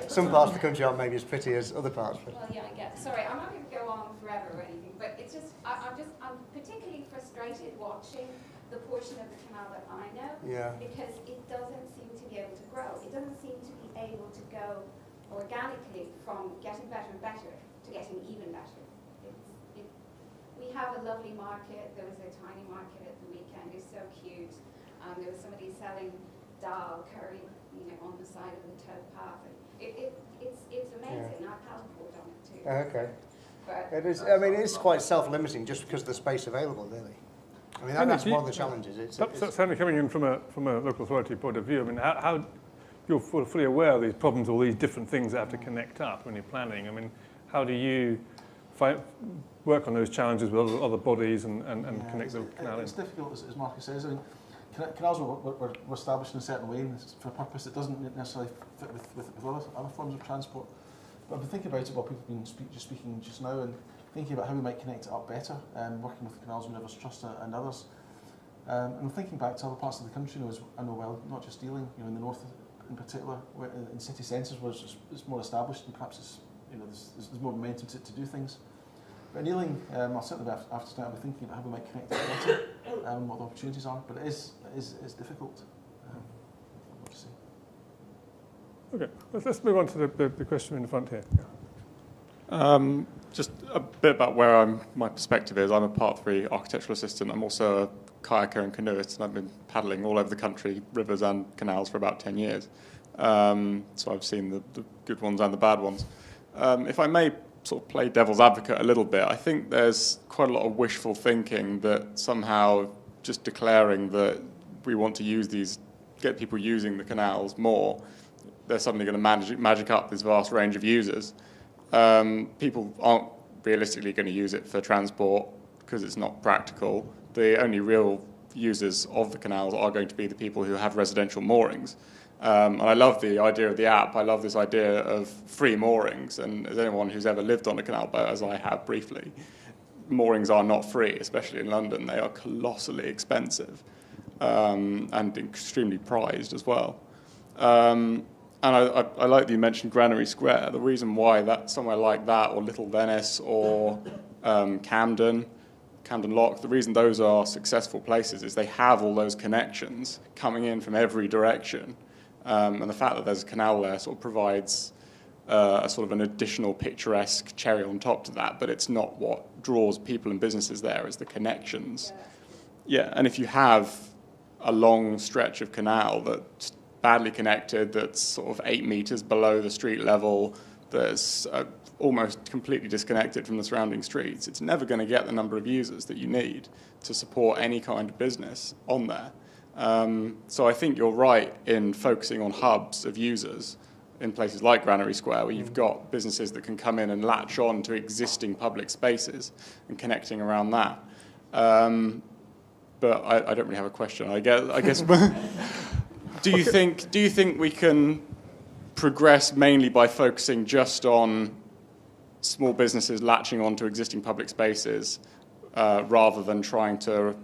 Some parts of the country aren't maybe as pretty as other parts. But. Well, yeah, I get. Sorry, I'm not going to go on forever or anything, but it's just I'm particularly frustrated watching the portion of the canal that I know because it doesn't seem to be able to grow. It doesn't seem to be able to go organically from getting better and better to getting even better. We have a lovely market. There was a tiny market at the weekend. It's so cute. There was somebody selling dal curry, on the side of the towpath. It's amazing. I paddleboard on it too. Okay. But it is. I mean, it is quite self-limiting just because of the space available, really. I mean, that's one of the challenges. Certainly coming in from a local authority point of view, I mean, how you're fully aware of these problems, all these different things that have to connect up when you're planning. I mean, how do you work on those challenges with other bodies and connect the canal in? It's difficult, as Marcus says. I mean, canals were established in a certain way for a purpose that doesn't necessarily fit with other forms of transport. But I've been thinking about it while people have been speaking just now and thinking about how we might connect it up better, working with the Canals and Rivers Trust and others. And thinking back to other parts of the country, as I know well, not just Ealing, in the north in particular, where in city centres where it's more established and perhaps it's, there's more momentum to do things. But in Ealing, I'll certainly after tonight I'll be thinking about how we might connect it better and what the opportunities are. But it's difficult. What to say? Okay, let's move on to the question in the front here. Just a bit about where my perspective is. I'm a Part 3 architectural assistant. I'm also a kayaker and canoeist, and I've been paddling all over the country, rivers and canals, for about 10 years. So I've seen the good ones and the bad ones. If I may sort of play devil's advocate a little bit, I think there's quite a lot of wishful thinking that somehow just declaring that we want to get people using the canals more, they're suddenly going to magic up this vast range of users. People aren't realistically going to use it for transport because it's not practical. The only real users of the canals are going to be the people who have residential moorings. And I love the idea of the app. I love this idea of free moorings. And as anyone who's ever lived on a canal boat, as I have briefly, moorings are not free, especially in London. They are colossally expensive and extremely prized as well. And I like that you mentioned Granary Square. The reason why that somewhere like that, or Little Venice, or Camden Lock, the reason those are successful places is they have all those connections coming in from every direction. And the fact that there's a canal there sort of provides a sort of an additional picturesque cherry on top to that, but it's not what draws people and businesses there, is the connections. Yeah, and if you have a long stretch of canal that's badly connected, that's sort of 8 meters below the street level, that's almost completely disconnected from the surrounding streets, it's never going to get the number of users that you need to support any kind of business on there. So I think you're right in focusing on hubs of users in places like Granary Square, where you've got businesses that can come in and latch on to existing public spaces and connecting around that. But I don't really have a question. I guess. Do you think we can progress mainly by focusing just on small businesses latching onto existing public spaces, rather than trying to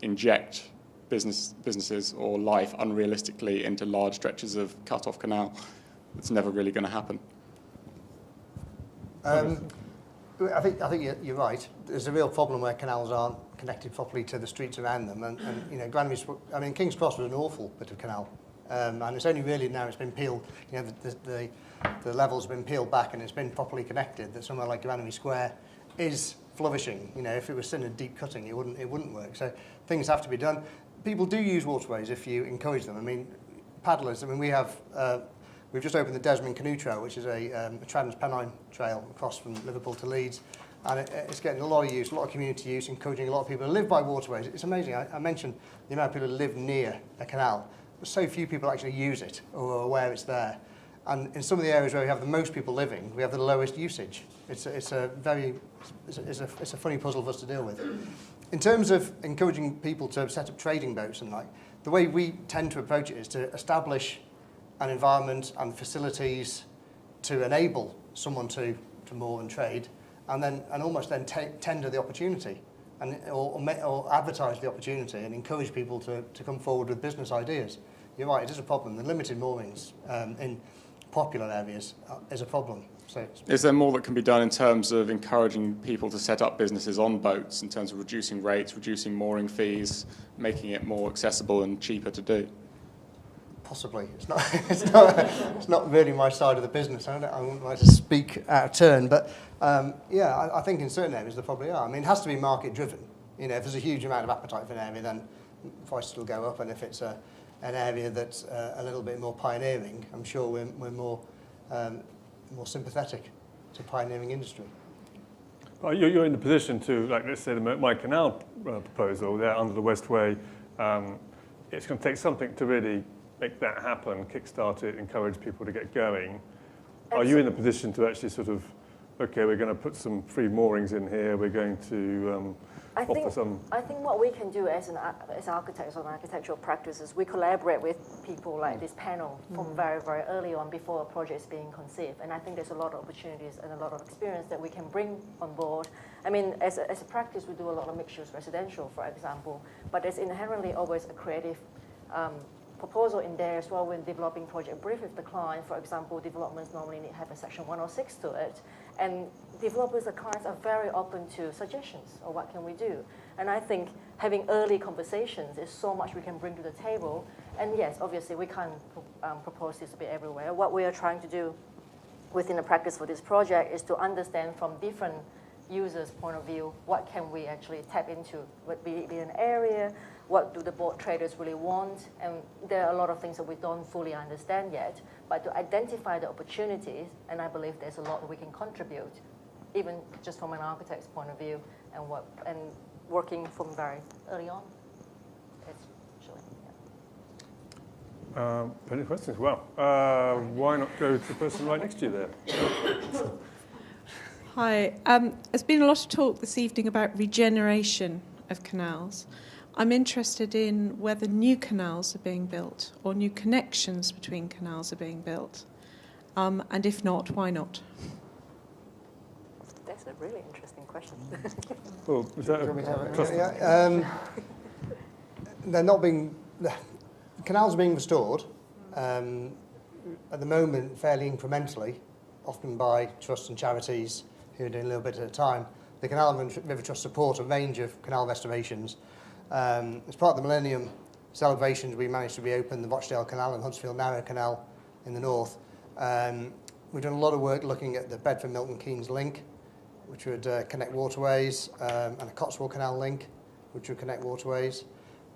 inject businesses or life unrealistically into large stretches of cut-off canal. It's never really going to happen. I think you're right. There's a real problem where canals aren't connected properly to the streets around them, and you know, King's Cross was an awful bit of canal, and it's only really now it's been peeled. You know, the levels have been peeled back and it's been properly connected. That somewhere like Granary Square is flourishing. You know, if it was in a deep cutting, it wouldn't work. So things have to be done. People do use waterways if you encourage them. I mean, paddlers. I mean, we've just opened the Desmond Canoe Trail, which is a trans-Pennine trail across from Liverpool to Leeds, and it's getting a lot of use, a lot of community use, encouraging a lot of people to live by waterways. It's amazing. I mentioned the amount of people who live near a canal, but so few people actually use it or are aware it's there. And in some of the areas where we have the most people living, we have the lowest usage. It's a funny puzzle for us to deal with. In terms of encouraging people to set up trading boats and the way we tend to approach it is to establish an environment and facilities to enable someone to moor and trade, and almost tender the opportunity, or advertise the opportunity and encourage people to come forward with business ideas. You're right, it is a problem. The limited moorings in popular areas is a problem. So, is there more that can be done in terms of encouraging people to set up businesses on boats, in terms of reducing rates, reducing mooring fees, making it more accessible and cheaper to do? Possibly. It's not really my side of the business. I wouldn't like to speak out of turn, but yeah, I think in certain areas there probably are. I mean, it has to be market driven. You know, if there's a huge amount of appetite for an area, then prices will go up, and if it's an area that's a little bit more pioneering, I'm sure we're more sympathetic to pioneering industry. Well, you're in the position to, like, let's say the myKanaal proposal there under the Westway. It's going to take something to really make that happen, kickstart it, encourage people to get going. Are you in the position to actually sort of, okay, we're going to put some free moorings in here, we're going to offer some... I think what we can do as architects on architectural practices, we collaborate with people like this panel from very, very early on before a project is being conceived. And I think there's a lot of opportunities and a lot of experience that we can bring on board. I mean, as a practice, we do a lot of mixed-use residential, for example, but there's inherently always a creative proposal in there as well when developing project brief with the client. For example, developments normally need to have a section 106 to it, and developers and clients are very open to suggestions or what can we do. And I think having early conversations is so much we can bring to the table. And yes, obviously we can't propose this to be everywhere. What we are trying to do within the practice for this project is to understand from different users' point of view, what can we actually tap into? Would be an area, what do the boat traders really want? And there are a lot of things that we don't fully understand yet, but to identify the opportunities, and I believe there's a lot that we can contribute, even just from an architect's point of view, and working from very early on. Any questions? Well, why not go to the person right next to you there? Hi. There's been a lot of talk this evening about regeneration of canals. I'm interested in whether new canals are being built or new connections between canals are being built. And if not, why not? That's a really interesting question. Well, is that they're not being... Canals are being restored at the moment fairly incrementally, often by trusts and charities who are doing a little bit at a time. The Canal River Trust support a range of canal restorations. As part of the Millennium celebrations, we managed to reopen the Rochdale Canal and Huddersfield Narrow Canal in the north. We've done a lot of work looking at the Bedford-Milton-Keynes link, which would connect waterways, and a Cotswold Canal link, which would connect waterways.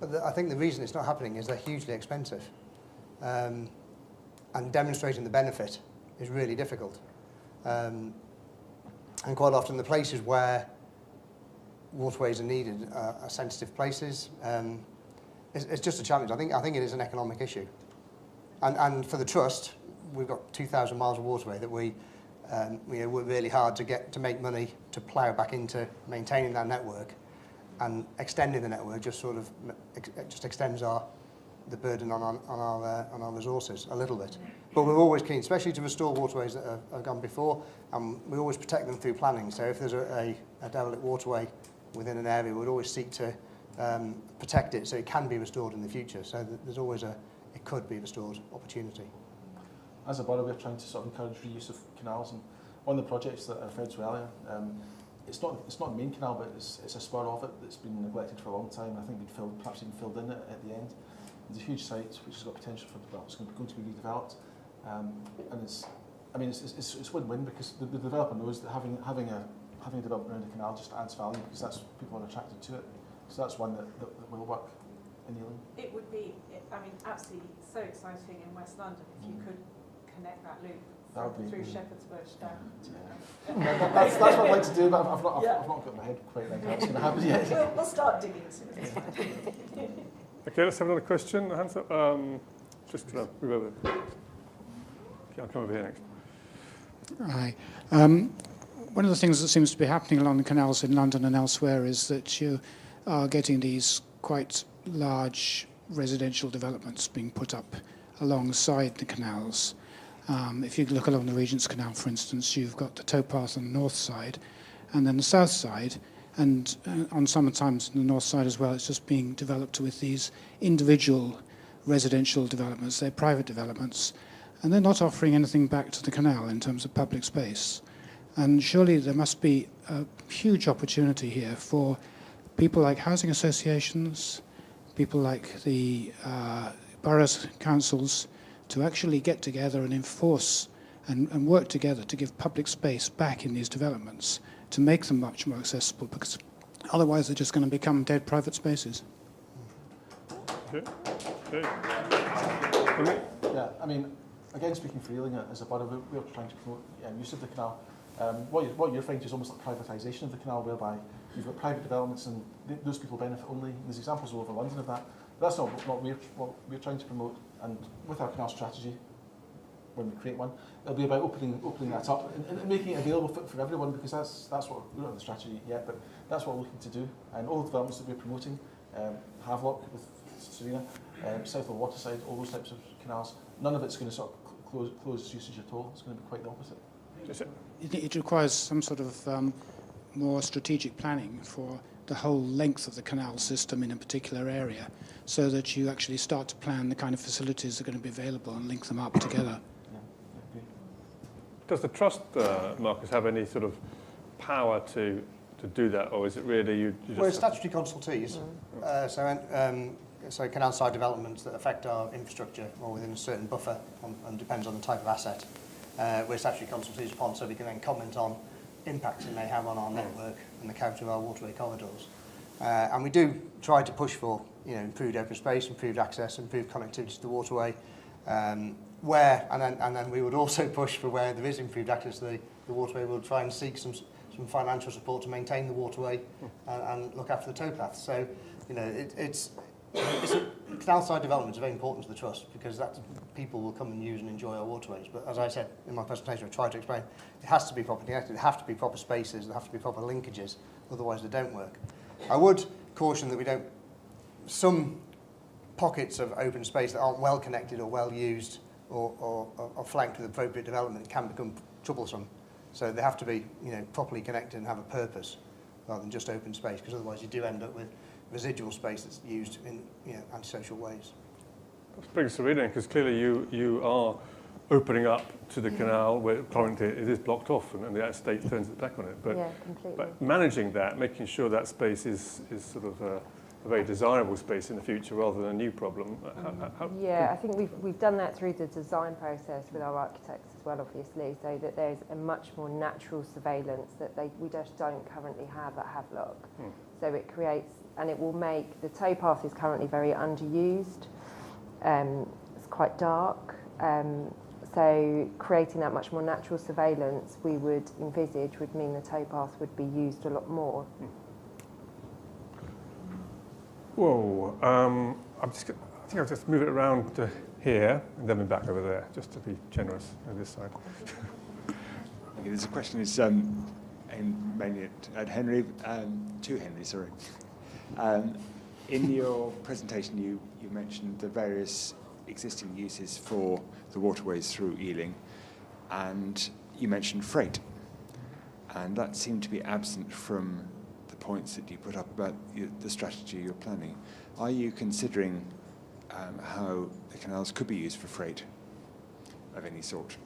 But I think the reason it's not happening is they're hugely expensive. And demonstrating the benefit is really difficult. And quite often the places where waterways are needed are sensitive places. It's just a challenge. I think it is an economic issue. And for the Trust, we've got 2,000 miles of waterway that we work really hard to make money to plough back into maintaining that network. And extending the network just sort of extends the burden on our resources a little bit. But we're always keen, especially to restore waterways that have gone before, and we always protect them through planning. So if there's a derelict waterway within an area, we'd always seek to protect it so it can be restored in the future. So there's always it could be restored opportunity. As a borough, we're trying to sort of encourage reuse of canals, and one of the projects that I referred to earlier, it's not the main canal, but it's a spur of it that's been neglected for a long time. I think perhaps even filled in at the end. It's a huge site which has got potential for development. It's going to be redeveloped, and it's win-win because the developer knows that having a development around the canal just adds value because that's people are attracted to it. So that's one that will work in Ealing. It would be, absolutely so exciting in West London if you could connect that loop through Shepherd's Bush down to that's what I'd like to do, but I've not got my head quite right how it's going to happen yet. We'll start digging soon. Okay, let's have another question. Hands up. Just move over. Okay, I'll come over here next. Hi. One of the things that seems to be happening along the canals in London and elsewhere is that you are getting these quite large residential developments being put up alongside the canals. If you look along the Regent's Canal, for instance, you've got the towpath on the north side and then the south side, and on sometimes on the north side as well, it's just being developed with these individual residential developments. They're private developments, and they're not offering anything back to the canal in terms of public space. And surely there must be a huge opportunity here for people like housing associations, people like the boroughs, councils, to actually get together and enforce and work together to give public space back in these developments to make them much more accessible, because otherwise they're just going to become dead private spaces. Okay. Yeah, again, speaking for Ealing as a borough, we're trying to promote use of the canal. What you're finding is almost like privatisation of the canal, whereby you've got private developments and those people benefit only. There's examples all over London of that. But that's not what we're trying to promote. And with our canal strategy, when we create one, it'll be about opening that up and making it available for everyone, because that's what we don't have the strategy yet, but that's what we're looking to do. And all the developments that we're promoting, Havelock with Serena, south of the waterside, all those types of canals, none of it's going to sort of close usage at all. It's going to be quite the opposite. It requires some sort of more strategic planning for the whole length of the canal system in a particular area, so that you actually start to plan the kind of facilities that are going to be available and link them up together. Does the trust, Marcus, have any sort of power to do that, or is it really you just... We're statutory consultees, so canal side developments that affect our infrastructure or within a certain buffer and depends on the type of asset. We're statutory consultees upon, so we can then comment on impacts it may have on our network and the character of our waterway corridors. And we do try to push for improved open space, improved access, improved connectivity to the waterway. And then we would also push for where there is improved access to the waterway. We'll try and seek some financial support to maintain the waterway and look after the towpath. So, canal side development is very important to the trust, because people will come and use and enjoy our waterways. But as I said in my presentation, I tried to explain, it has to be properly connected, there have to be proper spaces, there have to be proper linkages, otherwise they don't work. I would caution that some pockets of open space that aren't well connected or well used or flanked with appropriate development can become troublesome. So they have to be properly connected and have a purpose rather than just open space, because otherwise you do end up with residual space that's used in antisocial ways. That's pretty Serena, because clearly you are opening up to the canal where currently it is blocked off, and the state turns its back on it. But, yeah, completely. But managing that, making sure that space is sort of a very desirable space in the future rather than a new problem. I think we've done that through the design process with our architects as well, obviously, so that there's a much more natural surveillance that we just don't currently have at Havelock. So it creates, and it will make, the towpath is currently very underused. It's quite dark. So creating that much more natural surveillance, we would envisage, would mean the towpath would be used a lot more. Whoa, I think I'll just move it around to here and then back over there, just to be generous on this side. Okay, this question is mainly at Henry, to Henry, sorry. In your presentation, you mentioned the various existing uses for the waterways through Ealing, and you mentioned freight, and that seemed to be absent from the points that you put up about the strategy you're planning, are you considering how the canals could be used for freight of any sort?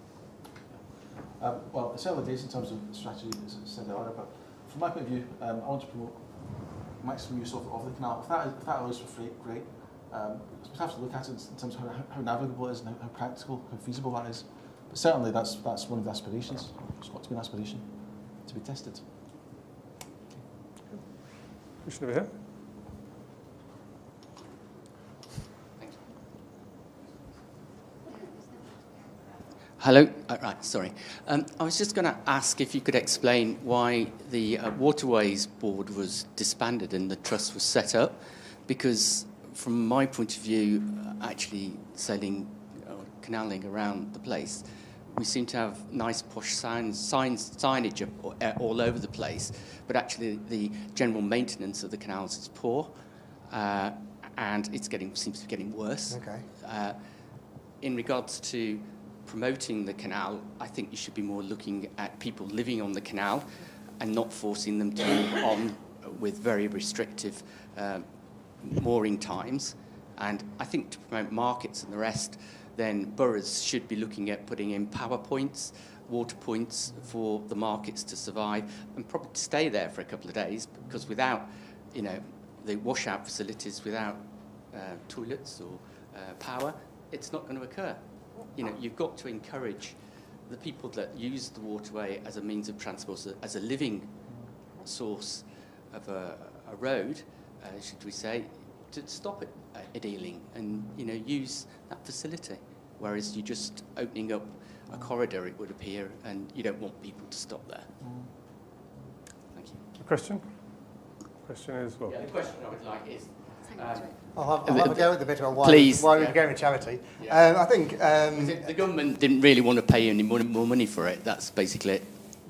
Well, it's early days in terms of strategy, as I said earlier, but from my point of view, I want to promote maximum use of the canal. If that allows for freight, great. We have to look at it in terms of how navigable it is and how practical, how feasible that is. But certainly that's one of the aspirations. It's got to be an aspiration to be tested. Question over here. Hello. Right, sorry. I was just going to ask if you could explain why the Waterways Board was disbanded and the trust was set up, because from my point of view, actually sailing, canaling around the place, we seem to have nice posh signage all over the place, but actually the general maintenance of the canals is poor, and seems to be getting worse. Okay. In regards to promoting the canal, I think you should be more looking at people living on the canal and not forcing them to move on with very restrictive mooring times. And I think to promote markets and the rest, then boroughs should be looking at putting in power points, water points for the markets to survive and probably to stay there for a couple of days, because without, the washout facilities, without toilets or power, it's not going to occur. You've got to encourage the people that use the waterway as a means of transport, as a living source of a road, should we say, to stop it at Ealing and use that facility. Whereas you're just opening up a corridor, it would appear, and you don't want people to stop there. Thank you. A question? Question is well. Yeah, the question I would like is. I'll have a go at the bit about why we became a charity. Yeah. I think the government didn't really want to pay any more money for it. That's basically it.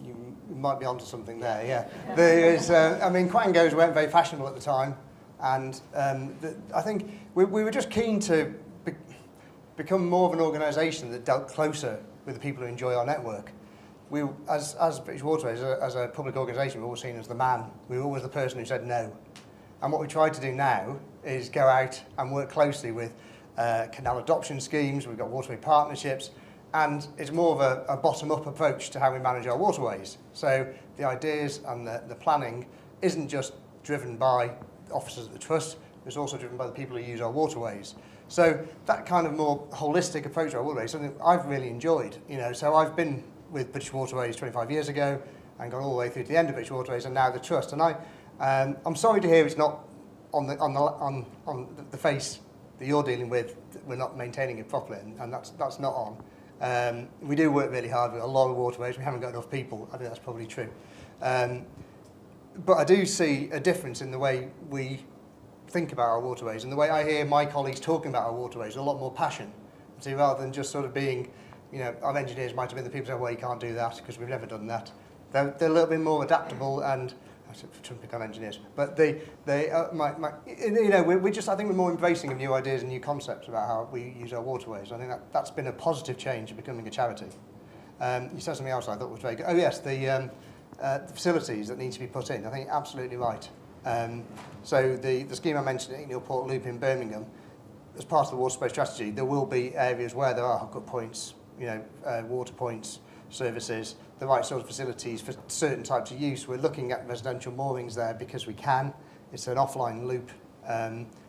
You might be onto something there. Yeah. There's, Quangos weren't very fashionable at the time, and I think we were just keen to become more of an organisation that dealt closer with the people who enjoy our network. We, as British Waterways, as a public organisation, we're always seen as the man. We were always the person who said no. And what we try to do now is go out and work closely with canal adoption schemes. We've got waterway partnerships, and it's more of a bottom-up approach to how we manage our waterways. So the ideas and the planning isn't just driven by officers at the Trust, it's also driven by the people who use our waterways. So that kind of more holistic approach to our waterways is something I've really enjoyed. So I've been with British Waterways 25 years ago and gone all the way through to the end of British Waterways and now the Trust. And I'm sorry to hear it's not on the face that you're dealing with. We're not maintaining it properly, and that's not on. We do work really hard with a lot of waterways. We haven't got enough people. I think that's probably true. But I do see a difference in the way we think about our waterways and the way I hear my colleagues talking about our waterways. A lot more passion. So rather than just sort of being, our engineers might have been the people who say, well, you can't do that because we've never done that. They're a little bit more adaptable and. I shouldn't pick on engineers, but I think we're more embracing of new ideas and new concepts about how we use our waterways. I think that's been a positive change in becoming a charity. You said something else I thought was very good. Oh yes, the facilities that need to be put in. I think you're absolutely right. So the scheme I mentioned at Port Loop in Birmingham, as part of the water space strategy, there will be areas where there are hookup points, water points, services, the right sort of facilities for certain types of use. We're looking at residential moorings there because we can. It's an offline loop,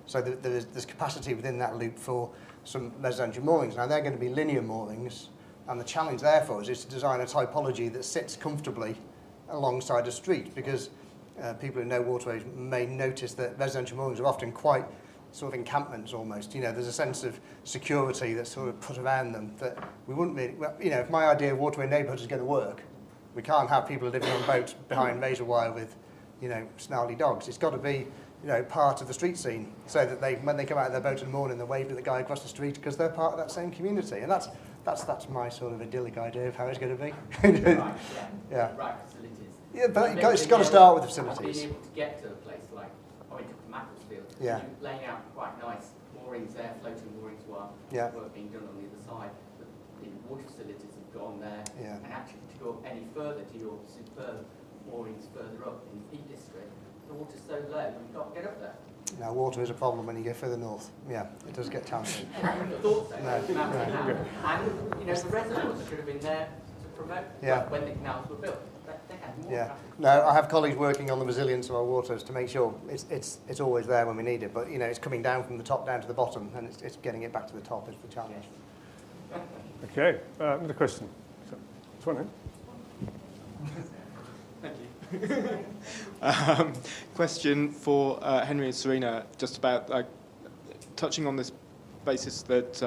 so there's capacity within that loop for some residential moorings. Now they're going to be linear moorings, and the challenge therefore is to design a typology that sits comfortably alongside a street, because people who know waterways may notice that residential moorings are often quite sort of encampments almost. There's a sense of security that's sort of put around them that we wouldn't really, if my idea of waterway neighbourhood is going to work, we can't have people living on boats behind razor wire with, snarly dogs. It's got to be, part of the street scene, so that when they come out of their boat in the morning, they're waving at the guy across the street because they're part of that same community. And that's my sort of idyllic idea of how it's going to be. Right, yeah. Right facilities. Yeah, but it's got to start with the facilities. Being able to get to a place like, I went to Macclesfield, yeah. Laying out quite nice moorings there, floating moorings while work being done on the other side. But the water facilities have gone there, and actually to go any further to your superb moorings further up in the Peak District, the water's so low, you can't get up there. Now, water is a problem when you go further north. Yeah, it does get challenging. I wouldn't have thought so. No. And the reservoirs should have been there to promote when the canals were built. They had more traffic. No, I have colleagues working on the resilience of our waters to make sure it's always there when we need it. But it's coming down from the top down to the bottom, and it's getting it back to the top is the challenge. Okay, another question. This one here. Thank you. Question for Henry and Serena, just about touching on this basis that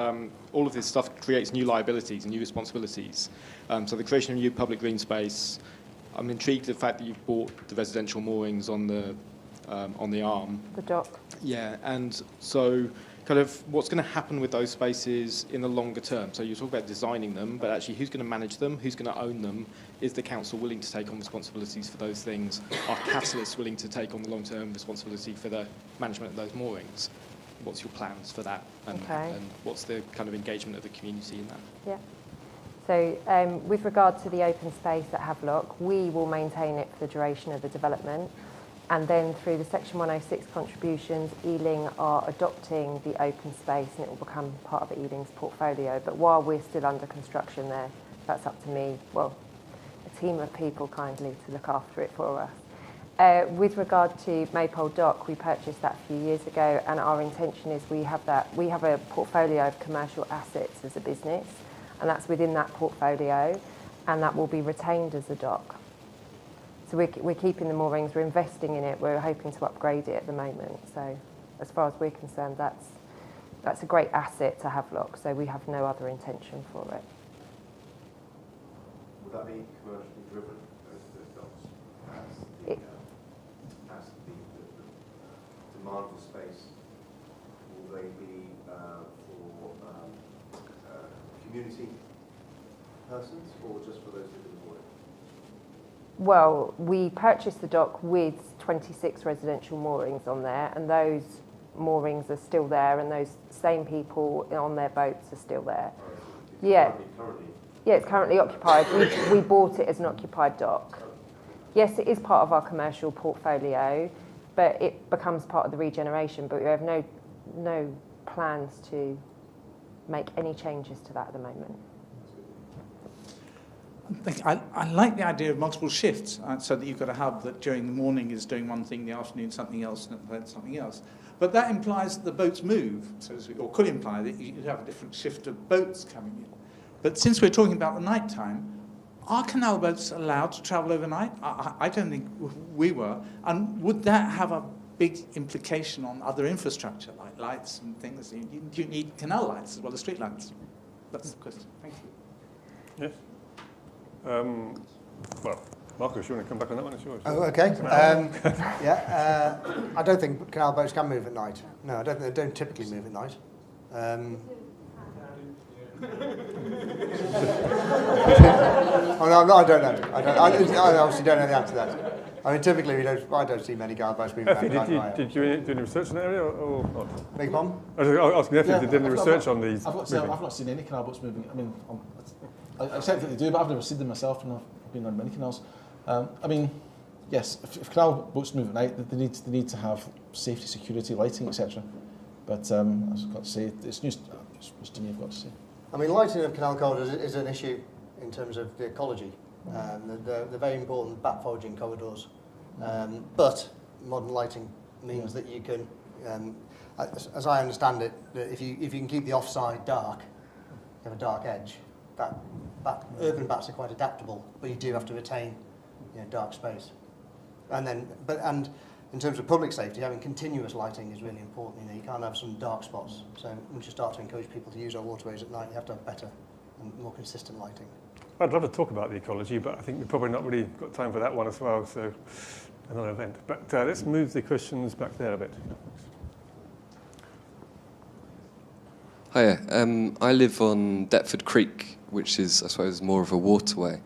all of this stuff creates new liabilities and new responsibilities. So the creation of new public green space. I'm intrigued at the fact that you've bought the residential moorings on the arm. The dock. Yeah, and so kind of what's going to happen with those spaces in the longer term? So you talk about designing them, but actually who's going to manage them? Who's going to own them? Is the council willing to take on responsibilities for those things? Are Catalysts willing to take on the long-term responsibility for the management of those moorings? What's your plans for that? And what's the kind of engagement of the community in that? Yeah. So with regard to the open space at Havelock, we will maintain it for the duration of the development. And then through the Section 106 contributions, Ealing are adopting the open space and it will become part of Ealing's portfolio. But while we're still under construction there, that's up to me, well, a team of people kindly to look after it for us. With regard to Maypole Dock, we purchased that a few years ago, and our intention is we have a portfolio of commercial assets as a business, and that's within that portfolio, and that will be retained as a dock. So we're keeping the moorings, we're investing in it, we're hoping to upgrade it at the moment. So as far as we're concerned, that's a great asset to Havelock, so we have no other intention for it. Would that be commercially driven, those docks, as the demand for space? Will they be for community persons or just for those who can afford it? Well, we purchased the dock with 26 residential moorings on there, and those moorings are still there, and those same people on their boats are still there. Yeah. Yeah, it's currently occupied. We bought it as an occupied dock. Yes, it is part of our commercial portfolio, but it becomes part of the regeneration, but we have no plans to make any changes to that at the moment. I like the idea of multiple shifts, so that you've got a hub that during the morning is doing one thing, the afternoon something else, and then something else. But that implies that the boats move, so to speak, or could imply that you have a different shift of boats coming in. But since we're talking about the night time, are canal boats allowed to travel overnight? I don't think we were. And would that have a big implication on other infrastructure, like lights and things? Do you need canal lights as well as street lights? That's the question. Thank you. Yes. Well, Marcus, you want to come back on that one? It's yours. Oh, okay. I don't think canal boats can move at night. No, they don't typically move at night. I don't know. I obviously don't know the answer to that. I mean, typically I don't see many canal boats moving Effie, at night. did you do any research in that area or not? Beg your pardon? I was asking Effie, did any research on these? I've not seen any canal boats moving. I mean, I accept that they do, but I've never seen them myself, and I've been on many canals. I mean, yes, if canal boats move at night, they need to have safety, security, lighting, etc. But I've got to say, it's news to me, I've got to say. I mean, lighting of canal corridors is an issue in terms of the ecology. They're very important bat foraging corridors. But modern lighting means that you can, as I understand it, that if you can keep the offside dark, you have a dark edge. Urban bats are quite adaptable, but you do have to retain dark space. And in terms of public safety, having continuous lighting is really important. You can't have some dark spots. So once you start to encourage people to use our waterways at night, you have to have better and more consistent lighting. I'd love to talk about the ecology, but I think we've probably not really got time for that one as well, so another event. But let's move the questions back there a bit. Hiya, I live on Deptford Creek, which is, I suppose, more of a waterway.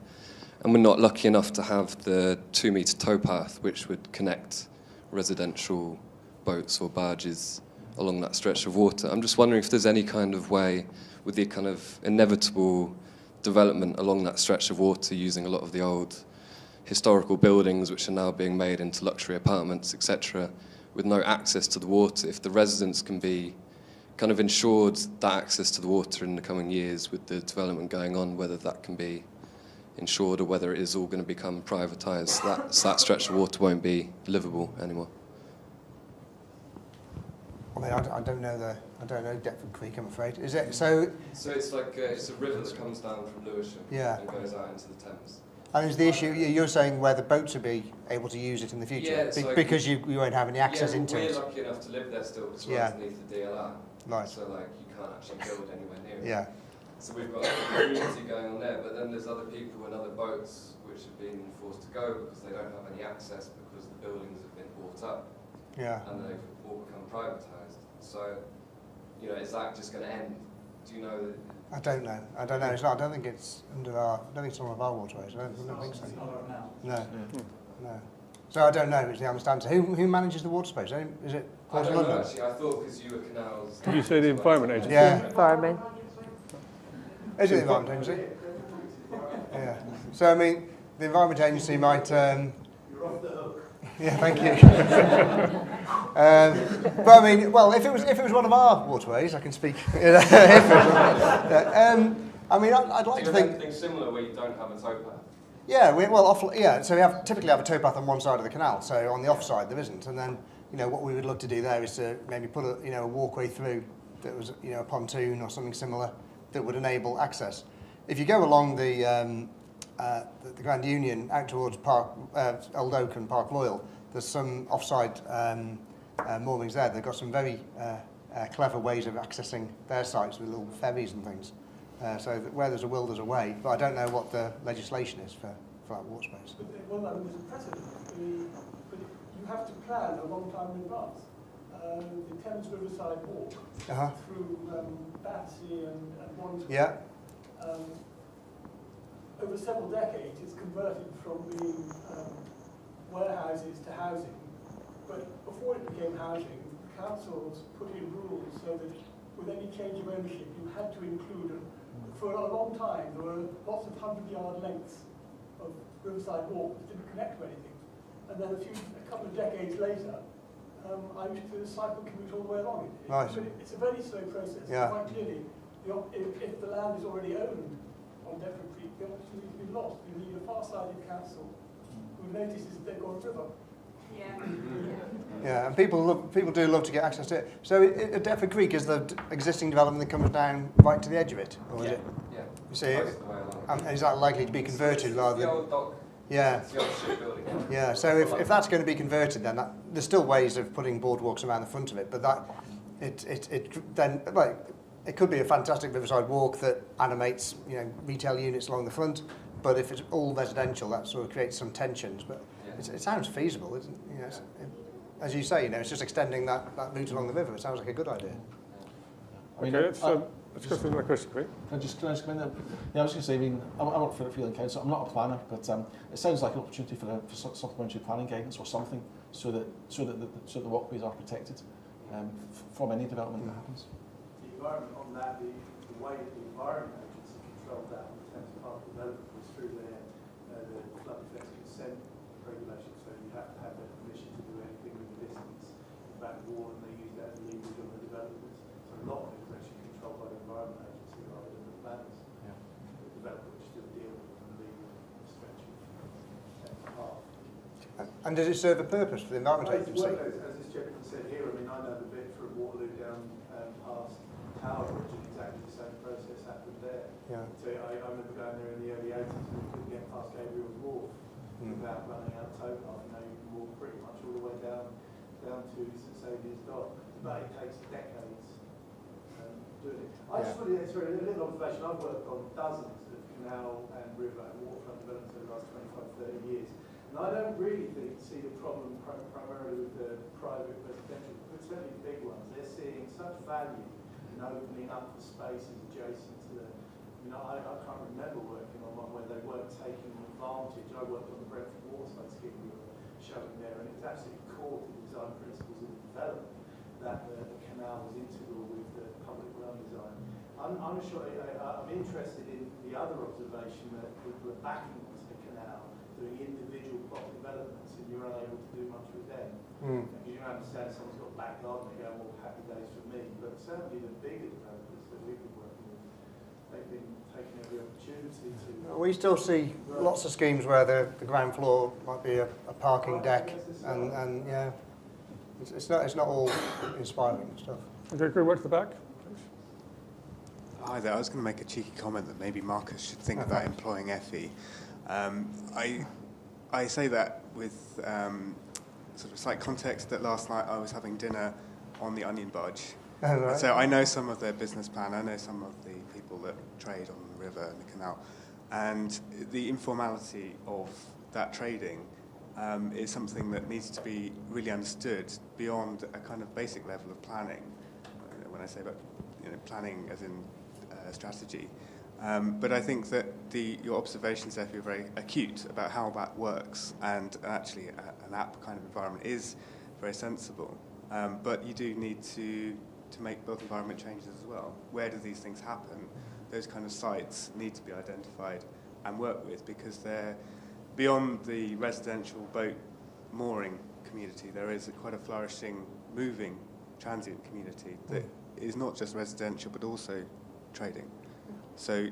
And we're not lucky enough to have the 2-metre towpath, which would connect residential boats or barges along that stretch of water. I'm just wondering if there's any kind of way, with the kind of inevitable development along that stretch of water, using a lot of the old historical buildings which are now being made into luxury apartments, etc., with no access to the water. If the residents can be kind of ensured that access to the water in the coming years with the development going on, whether that can be ensured or whether it is all going to become privatised, that stretch of water won't be livable anymore. I mean, I don't know Deptford Creek, I'm afraid. Is it so? So it's like it's a river that comes down from Lewisham and goes out into the Thames. And is the issue you're saying where the boats will be able to use it in the future? Yeah, because you won't have any access into it. We're lucky enough to live there still because we're underneath the DLR. Right. So like you can't actually build anywhere near it. Yeah. So we've got a community going on there, but then there's other people and other boats which have been forced to go because they don't have any access because the buildings have been bought up. Yeah. And they've all become privatised. So, you know, is that just going to end? Do you know that? I don't know. It's not, I don't think it's under our. I don't think it's one of our waterways. I don't think so. No. No. So I don't know. Is the honest answer. Who manages the water space? Is it Port of London? Actually, I thought because you were Canals. Did you say the Environment Agency? Yeah. Environment. Is it the Environment Agency? Yeah. So I mean, the Environment Agency might. You're off the hook. Yeah, thank you. But I mean, well, if it was one of our waterways, I can speak. I mean, I'd like to think. Anything similar where you don't have a towpath? Yeah, so we typically have a towpath on one side of the canal. So on the offside there isn't, and then what we would look to do there is to maybe put a walkway through that was a pontoon or something similar that would enable access. If you go along the Grand Union out towards Old Oak and Park Royal, there's some offside moorings there. They've got some very clever ways of accessing their sites with little ferries and things. So that where there's a will, there's a way. But I don't know what the legislation is for that water space. Well, I mean, there's a precedent. But you have to plan a long time in advance. The Thames Riverside Walk through Battersea and Wandsworth. Yeah. Over several decades, it's converted from being warehouses to housing. But before it became housing, councils put in rules so that with any change of ownership, you had to include for a long time, there were lots of 100-yard lengths of Riverside Walk that didn't connect to anything. And then a couple of decades later, I used to cycle commute all the way along it. Right. But it's a very slow process. Yeah. Quite clearly, if the land is already owned on Deptford Creek, the opportunity has been lost. You need a far-sighted council who notices that they've got a river. Yeah, and people do love to get access to it. So at Deptford Creek, is the existing development that comes down right to the edge of it? Or is it? Yeah. You see, and is that likely to be converted rather than? The old dock. Yeah. It's the old shipbuilding. Yeah, so if that's going to be converted, then there's still ways of putting boardwalks around the front of it, but it could be a fantastic riverside walk that animates retail units along the front. But if it's all residential, that sort of creates some tensions. But it sounds feasible, isn't it? As you say, it's just extending that route along the river. It sounds like a good idea. Okay, let's go through my question, quick. Can I just come in there? Yeah, I was going to say, I work for Ealing Council. I'm not a planner, but it sounds like an opportunity for supplementary planning guidance or something, so that the walkways are protected from any development that happens. The environment on that, the way that the Environment Agency controlled that in terms of park development was through the flood effects consent regulations. So you have to have their permission to do anything with the distance back the wall, and they use that as leverage on the development. So a lot of it was actually controlled by the Environment Agency rather than the planners. Yeah. The developer would still deal with the legal stretch of park. And does it serve a purpose for the Environment Agency? Well, as this gentleman said here, I mean, I know the bit from Waterloo down past Tower Bridge, and exactly the same process happened there. Yeah. So I remember going there in the early 80s and we couldn't get past Gabriel's Wharf without running out of towpath. Now you can walk pretty much all the way down to St Saviour's Dock, but it takes decades doing it. I just wanted to answer a little observation. I've worked on dozens of canal and river and waterfront developments over the last 25, 30 years. And I don't really see the problem primarily with the private residential, but certainly the big ones. They're seeing such value in opening up the spaces adjacent to the. I can't remember working on one where they weren't taking advantage. I worked on the Brentford waterside scheme we were showing there, and it was absolutely core to the design principles of the development that the canal was integral with the public realm design. I'm interested in the other observation that people are backing onto the canal to doing individual plot developments and you're unable to do much with them. Mm. You can understand someone's got a back garden, they go, well, happy days for me. But certainly the bigger developers that we've been working with, they've been taking every opportunity to... We still see lots of schemes where the ground floor might be a parking deck, and yeah, it's not all inspiring stuff. Okay, great, work to the back. Hi there. I was going to make a cheeky comment that maybe Marcus should think about employing Effie. I say that with sort of slight context that last night I was having dinner on the Onion Barge. Oh, right. So I know some of their business plan. I know some of the people that trade on the river and the canal. And the informality of that trading is something that needs to be really understood beyond a kind of basic level of planning. When I say about planning as in strategy. But I think that your observations, Effie, are very acute about how that works, and actually an app kind of environment is very sensible. But you do need to make built environment changes as well. Where do these things happen? Those kind of sites need to be identified and worked with, because they're beyond the residential boat mooring community. There is quite a flourishing, moving, transient community that is not just residential but also trading. So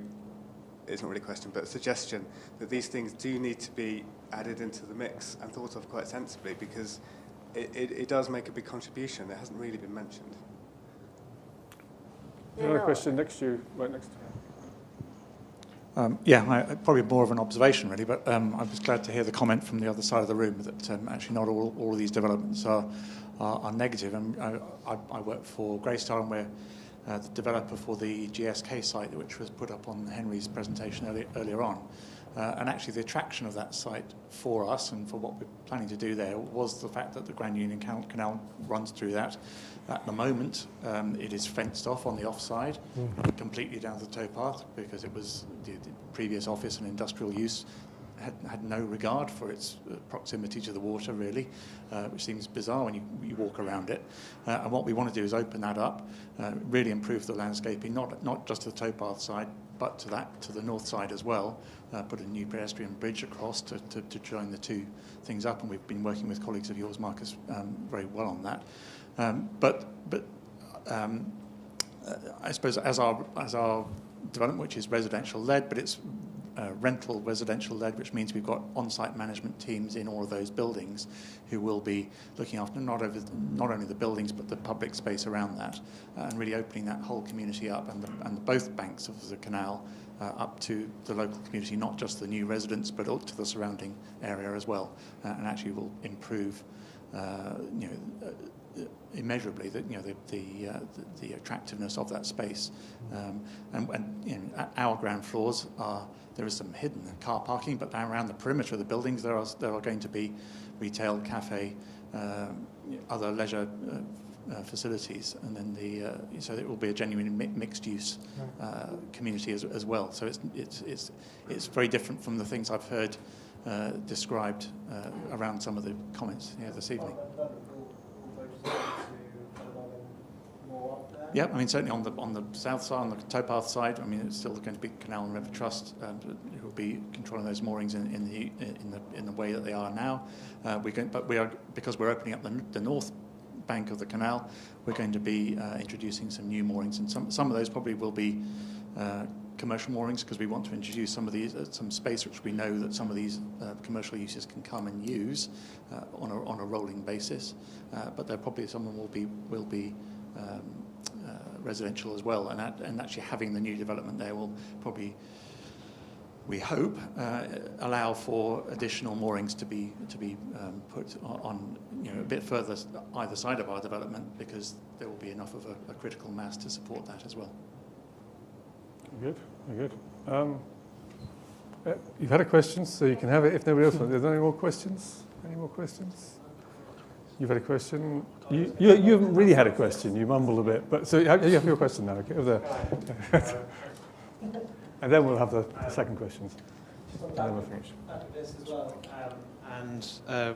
it's not really a question, but a suggestion that these things do need to be added into the mix and thought of quite sensibly, because it does make a big contribution. It hasn't really been mentioned. Another question next to you, right next to you. Probably more of an observation, really, but I was glad to hear the comment from the other side of the room that actually not all of these developments are negative. I work for Greystar, and we're the developer for the GSK site, which was put up on Henry's presentation earlier on. And actually the attraction of that site for us and for what we're planning to do there was the fact that the Grand Union Canal runs through that. At the moment, it is fenced off on the offside, completely down the towpath, because it was the previous office and industrial use had no regard for its proximity to the water, really, which seems bizarre when you walk around it. And what we want to do is open that up, really improve the landscaping, not just to the towpath side, but to the north side as well. Put a new pedestrian bridge across to join the two things up, and we've been working with colleagues of yours, Marcus, very well on that. But I suppose as our development, which is residential led, but it's rental residential led, which means we've got on-site management teams in all of those buildings who will be looking after not only the buildings but the public space around that, and really opening that whole community up and both banks of the canal up to the local community, not just the new residents but to the surrounding area as well, and actually will improve immeasurably the attractiveness of that space. And our ground floors there is some hidden car parking, but around the perimeter of the buildings there are going to be retail, cafe, other leisure facilities, and then so it will be a genuine mixed use community as well. So it's very different from the things I've heard described around some of the comments this evening. Yeah, I mean certainly on the south side, on the towpath side, I mean it's still going to be Canal River Trust who will be controlling those moorings in the way that they are now. Because we're opening up the north bank of the canal, we're going to be introducing some new moorings, and some of those probably will be commercial moorings, because we want to introduce some of these some space which we know that some of these commercial uses can come and use on a rolling basis. But there probably some of them will be residential as well, and actually having the new development there will probably, we hope, allow for additional moorings to be put on a bit further either side of our development, because there will be enough of a critical mass to support that as well. Good, very good. You've had a question, so you can have it if nobody else wants. Are there any more questions? Any more questions? You've had a question. You haven't really had a question. You mumbled a bit, but so you have your question now. Okay, over there. And then we'll have the second questions. And then we'll finish. This as well, and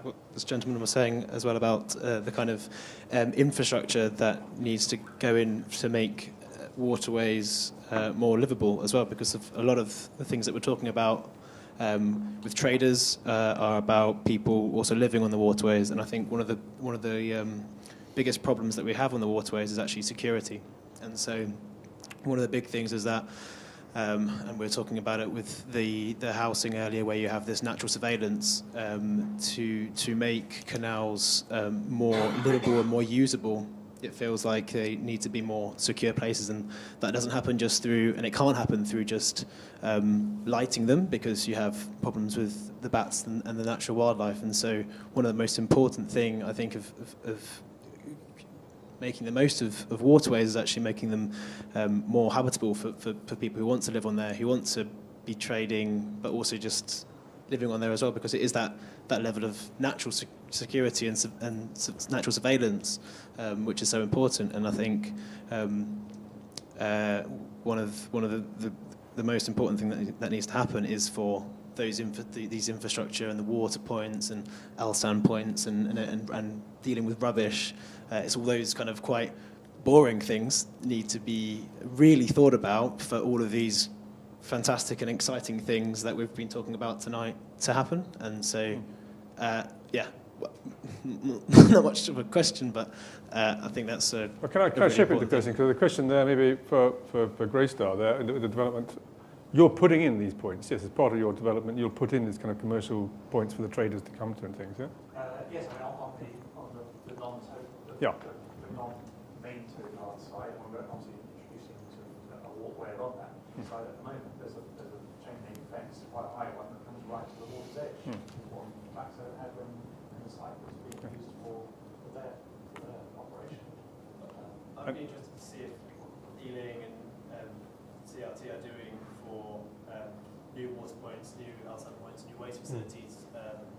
what this gentleman was saying as well about the kind of infrastructure that needs to go in to make waterways more livable as well, because of a lot of the things that we're talking about with traders are about people also living on the waterways. And I think one of the biggest problems that we have on the waterways is actually security. And so one of the big things is that, and we were talking about it with the housing earlier, where you have this natural surveillance to make canals more livable and more usable. It feels like they need to be more secure places, and that doesn't happen just through, and it can't happen through just lighting them, because you have problems with the bats and the natural wildlife. And so one of the most important thing, I think, of making the most of waterways is actually making them more habitable for people who want to live on there, who want to be trading, but also just living on there as well, because it is that level of natural security and natural surveillance which is so important. And I think one of the most important thing that needs to happen is for these infrastructure and the water points and LSAN points and dealing with rubbish. It's all those kind of quite boring things need to be really thought about for all of these fantastic and exciting things that we've been talking about tonight to happen. And so, yeah, not much of a question, but I think that's a. Well, can I shape it the question? Because the question there, maybe for Greystar, there, the development, you're putting in these points. Yes, as part of your development, you'll put in these kind of commercial points for the traders to come to and things. Yeah. Yes, I mean, on the non-main towpath side, we're obviously introducing a walkway along that side at the moment. There's a chain link fence, quite a high one, that comes right to the water's edge. What Blackstone had when the site was being used for their operation. I'd be interested to see if Ealing and CRT are doing for new water points, new LSAN points, new waste facilities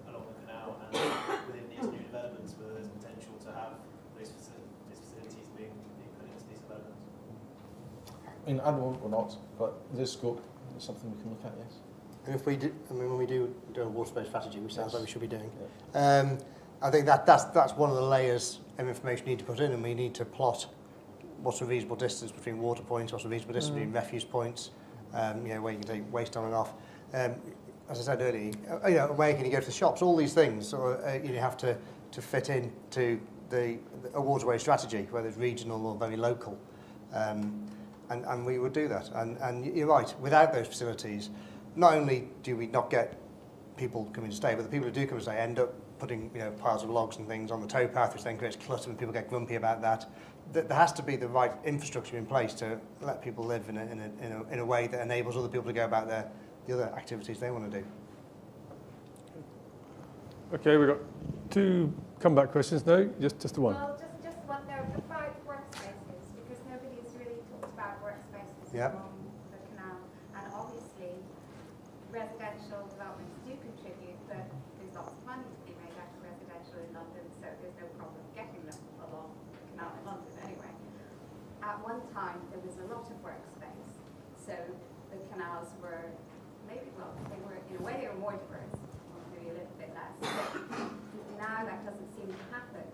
along the canal, and within these new developments, whether there's potential to have those facilities being put into these developments. I mean, I don't know or not, but there's scope. It's something we can look at, yes. And if we do, I mean, when we do a water-based strategy, which sounds like we should be doing, I think that's one of the layers of information we need to put in, and we need to plot what's a reasonable distance between water points, what's a reasonable distance between refuse points, where you can take waste on and off. As I said earlier, where can you go to the shops? All these things you have to fit into a waterway strategy, whether it's regional or very local. And we would do that. And you're right, without those facilities, not only do we not get people coming to stay, but the people who do come to stay end up putting piles of logs and things on the towpath, which then creates clutter and people get grumpy about that. There has to be the right infrastructure in place to let people live in a way that enables other people to go about the other activities they want to do. Okay, we've got two comeback questions. No, just the one. Well, just one there about workspaces, because nobody has really talked about workspaces along the canal, and obviously residential developments do contribute, but there's lots of money to be made out of residential in London, so there's no problem getting them along the canal in London anyway. At one time, there was a lot of workspace, so the canals were maybe, well, they were, in a way, they were more diverse, maybe a little bit less. But now that doesn't seem to happen.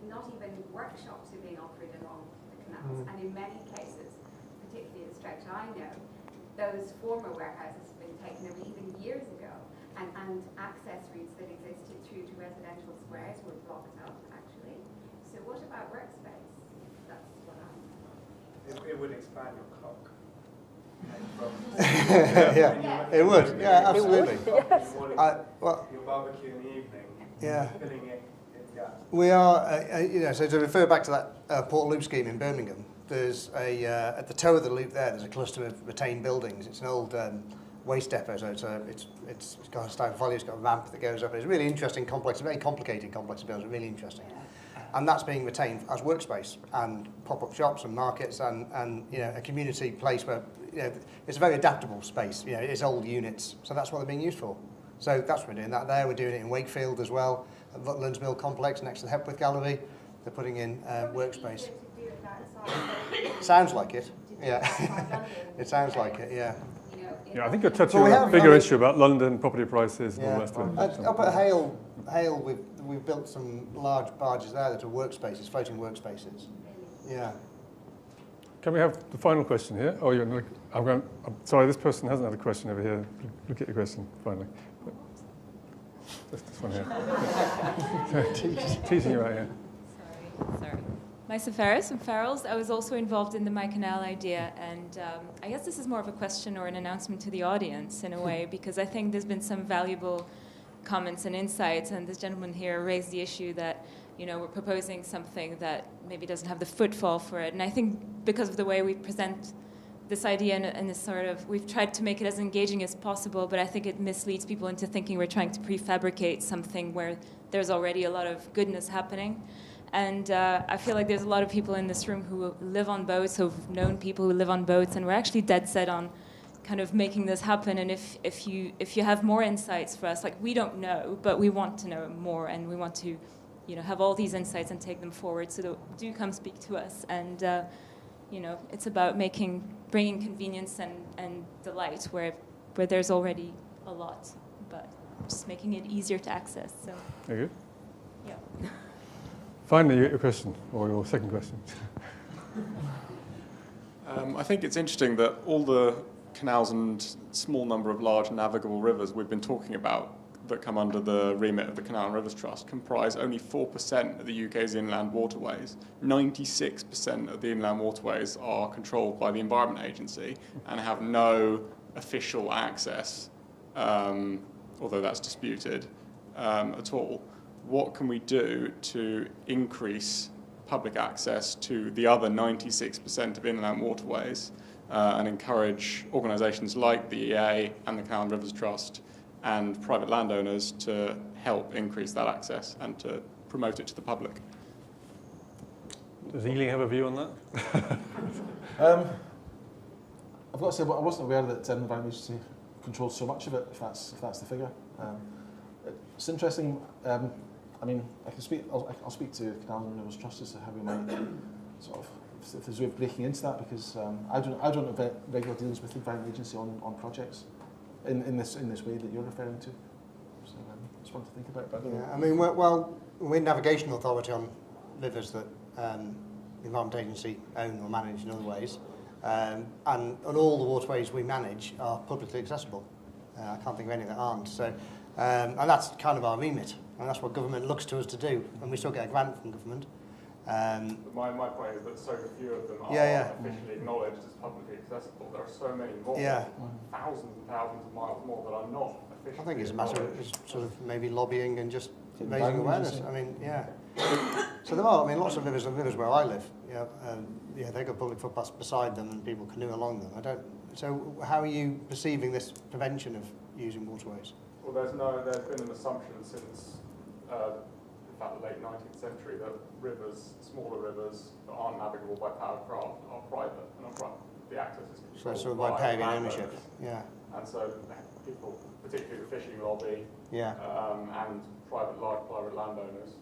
Not even workshops are being offered along the canals, and in many cases, particularly the stretch I know, those former warehouses have been taken over even years ago, and access routes that existed through to residential squares were blocked up, actually. So what about workspace? That's what I'm... It would expand your clock. Yeah, it would. Yeah, absolutely. Yes. Your barbecue in the evening, filling it in gas. We are, so to refer back to that Port Loop scheme in Birmingham, there's at the toe of the loop there, there's a cluster of retained buildings. It's an old waste depot, so it's got a stone value, it's got a ramp that goes up. It's a really interesting complex, a very complicated complex of buildings, really interesting. And that's being retained as workspace and pop-up shops and markets and a community place where it's a very adaptable space. It's old units, so that's what they're being used for. So that's what we're doing that there. We're doing it in Wakefield as well, at Rutland's Mill Complex next to the Hepworth Gallery. They're putting in workspace. Sounds like it. Yeah, it sounds like it. Yeah. Yeah, I think you're touching on a bigger issue about London property prices and all the rest of it. Up at Hale, we've built some large barges there that are workspaces, floating workspaces. Yeah. Can we have the final question here? Oh, I'm sorry, this person hasn't had a question over here. Look at your question, finally. This one here. Teasing you out here. Sorry. Myself Farrells from Farrells. I was also involved in the myKanaal idea, and I guess this is more of a question or an announcement to the audience in a way, because I think there's been some valuable comments and insights, and this gentleman here raised the issue that, you know, we're proposing something that maybe doesn't have the footfall for it. And I think because of the way we present this idea and this sort of, we've tried to make it as engaging as possible, but I think it misleads people into thinking we're trying to prefabricate something where there's already a lot of goodness happening. And I feel like there's a lot of people in this room who live on boats, who've known people who live on boats, and we're actually dead set on kind of making this happen. And if you have more insights for us, like, we don't know, but we want to know more, and we want to, you know, have all these insights and take them forward. So do come speak to us. And you know, it's about bringing convenience and delight where there's already a lot, but just making it easier to access. So. Very good. Yeah. Finally, your question, or your second question. I think it's interesting that all the canals and small number of large navigable rivers we've been talking about that come under the remit of the Canal River Trust comprise only 4% of the UK's inland waterways. 96% of the inland waterways are controlled by the Environment Agency and have no official access, although that's disputed, at all. What can we do to increase public access to the other 96% of inland waterways and encourage organisations like the EA and the Canal Rivers Trust and private landowners to help increase that access and to promote it to the public? Does Ealing have a view on that? I've got to say, I wasn't aware that the Environment Agency controls so much of it, if that's the figure. It's interesting. I mean, I'll speak to Canal River Trust as to how we might sort of, if there's a way of breaking into that, because I don't have regular dealings with the Environment Agency on projects in this way that you're referring to. So just want to think about it. Yeah, I mean, we're navigational authority on rivers that the Environment Agency own or manage in other ways, and all the waterways we manage are publicly accessible. I can't think of any that aren't. So, and that's kind of our remit, and that's what government looks to us to do, and we still get a grant from government. My point is that so few of them are officially acknowledged as publicly accessible. There are so many more, thousands and thousands of miles more that are not officially. I think it's a matter of sort of maybe lobbying and just raising awareness. I mean, so there are. I mean, lots of rivers where I live. They've got public footpaths beside them and people canoe along them. So how are you perceiving this prevention of using waterways? Well, there's been an assumption since in fact the late 19th century that smaller rivers that aren't navigable by powered craft are private, and the access is controlled so by paying ownership. Yeah. And so people, particularly the fishing lobby, and large private landowners,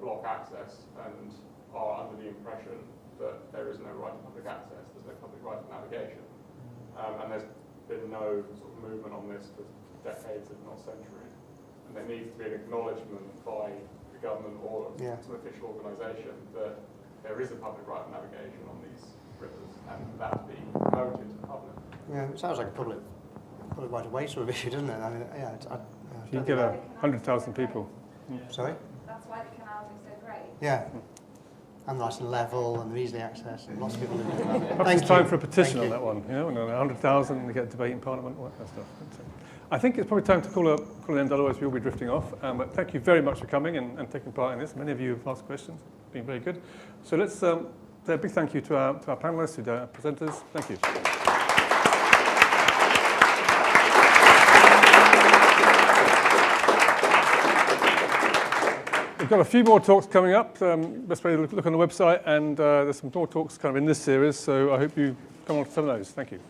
block access and are under the impression that there is no right to public access, there's no public right to navigation. And there's been no sort of movement on this for decades, if not centuries. And there needs to be an acknowledgement by the government or some official organisation that there is a public right of navigation on these rivers, and that to be promoted to the public. Yeah, it sounds like a public right of way sort of issue, doesn't it? I mean, you get 100,000 people. Sorry? That's why the canals are so great. Yeah. And nice and level and easily accessed, and lots of people live in it. Perhaps it's time for a petition on that one. You know, 100,000, we get a debate in Parliament, all that kind of stuff. I think it's probably time to call an end, otherwise we'll be drifting off. But thank you very much for coming and taking part in this. Many of you have asked questions. It's been very good. So let's say a big thank you to our panellists, to our presenters. Thank you. We've got a few more talks coming up. Best way to look on the website, and there's some more talks kind of in this series. So I hope you come on to some of those. Thank you.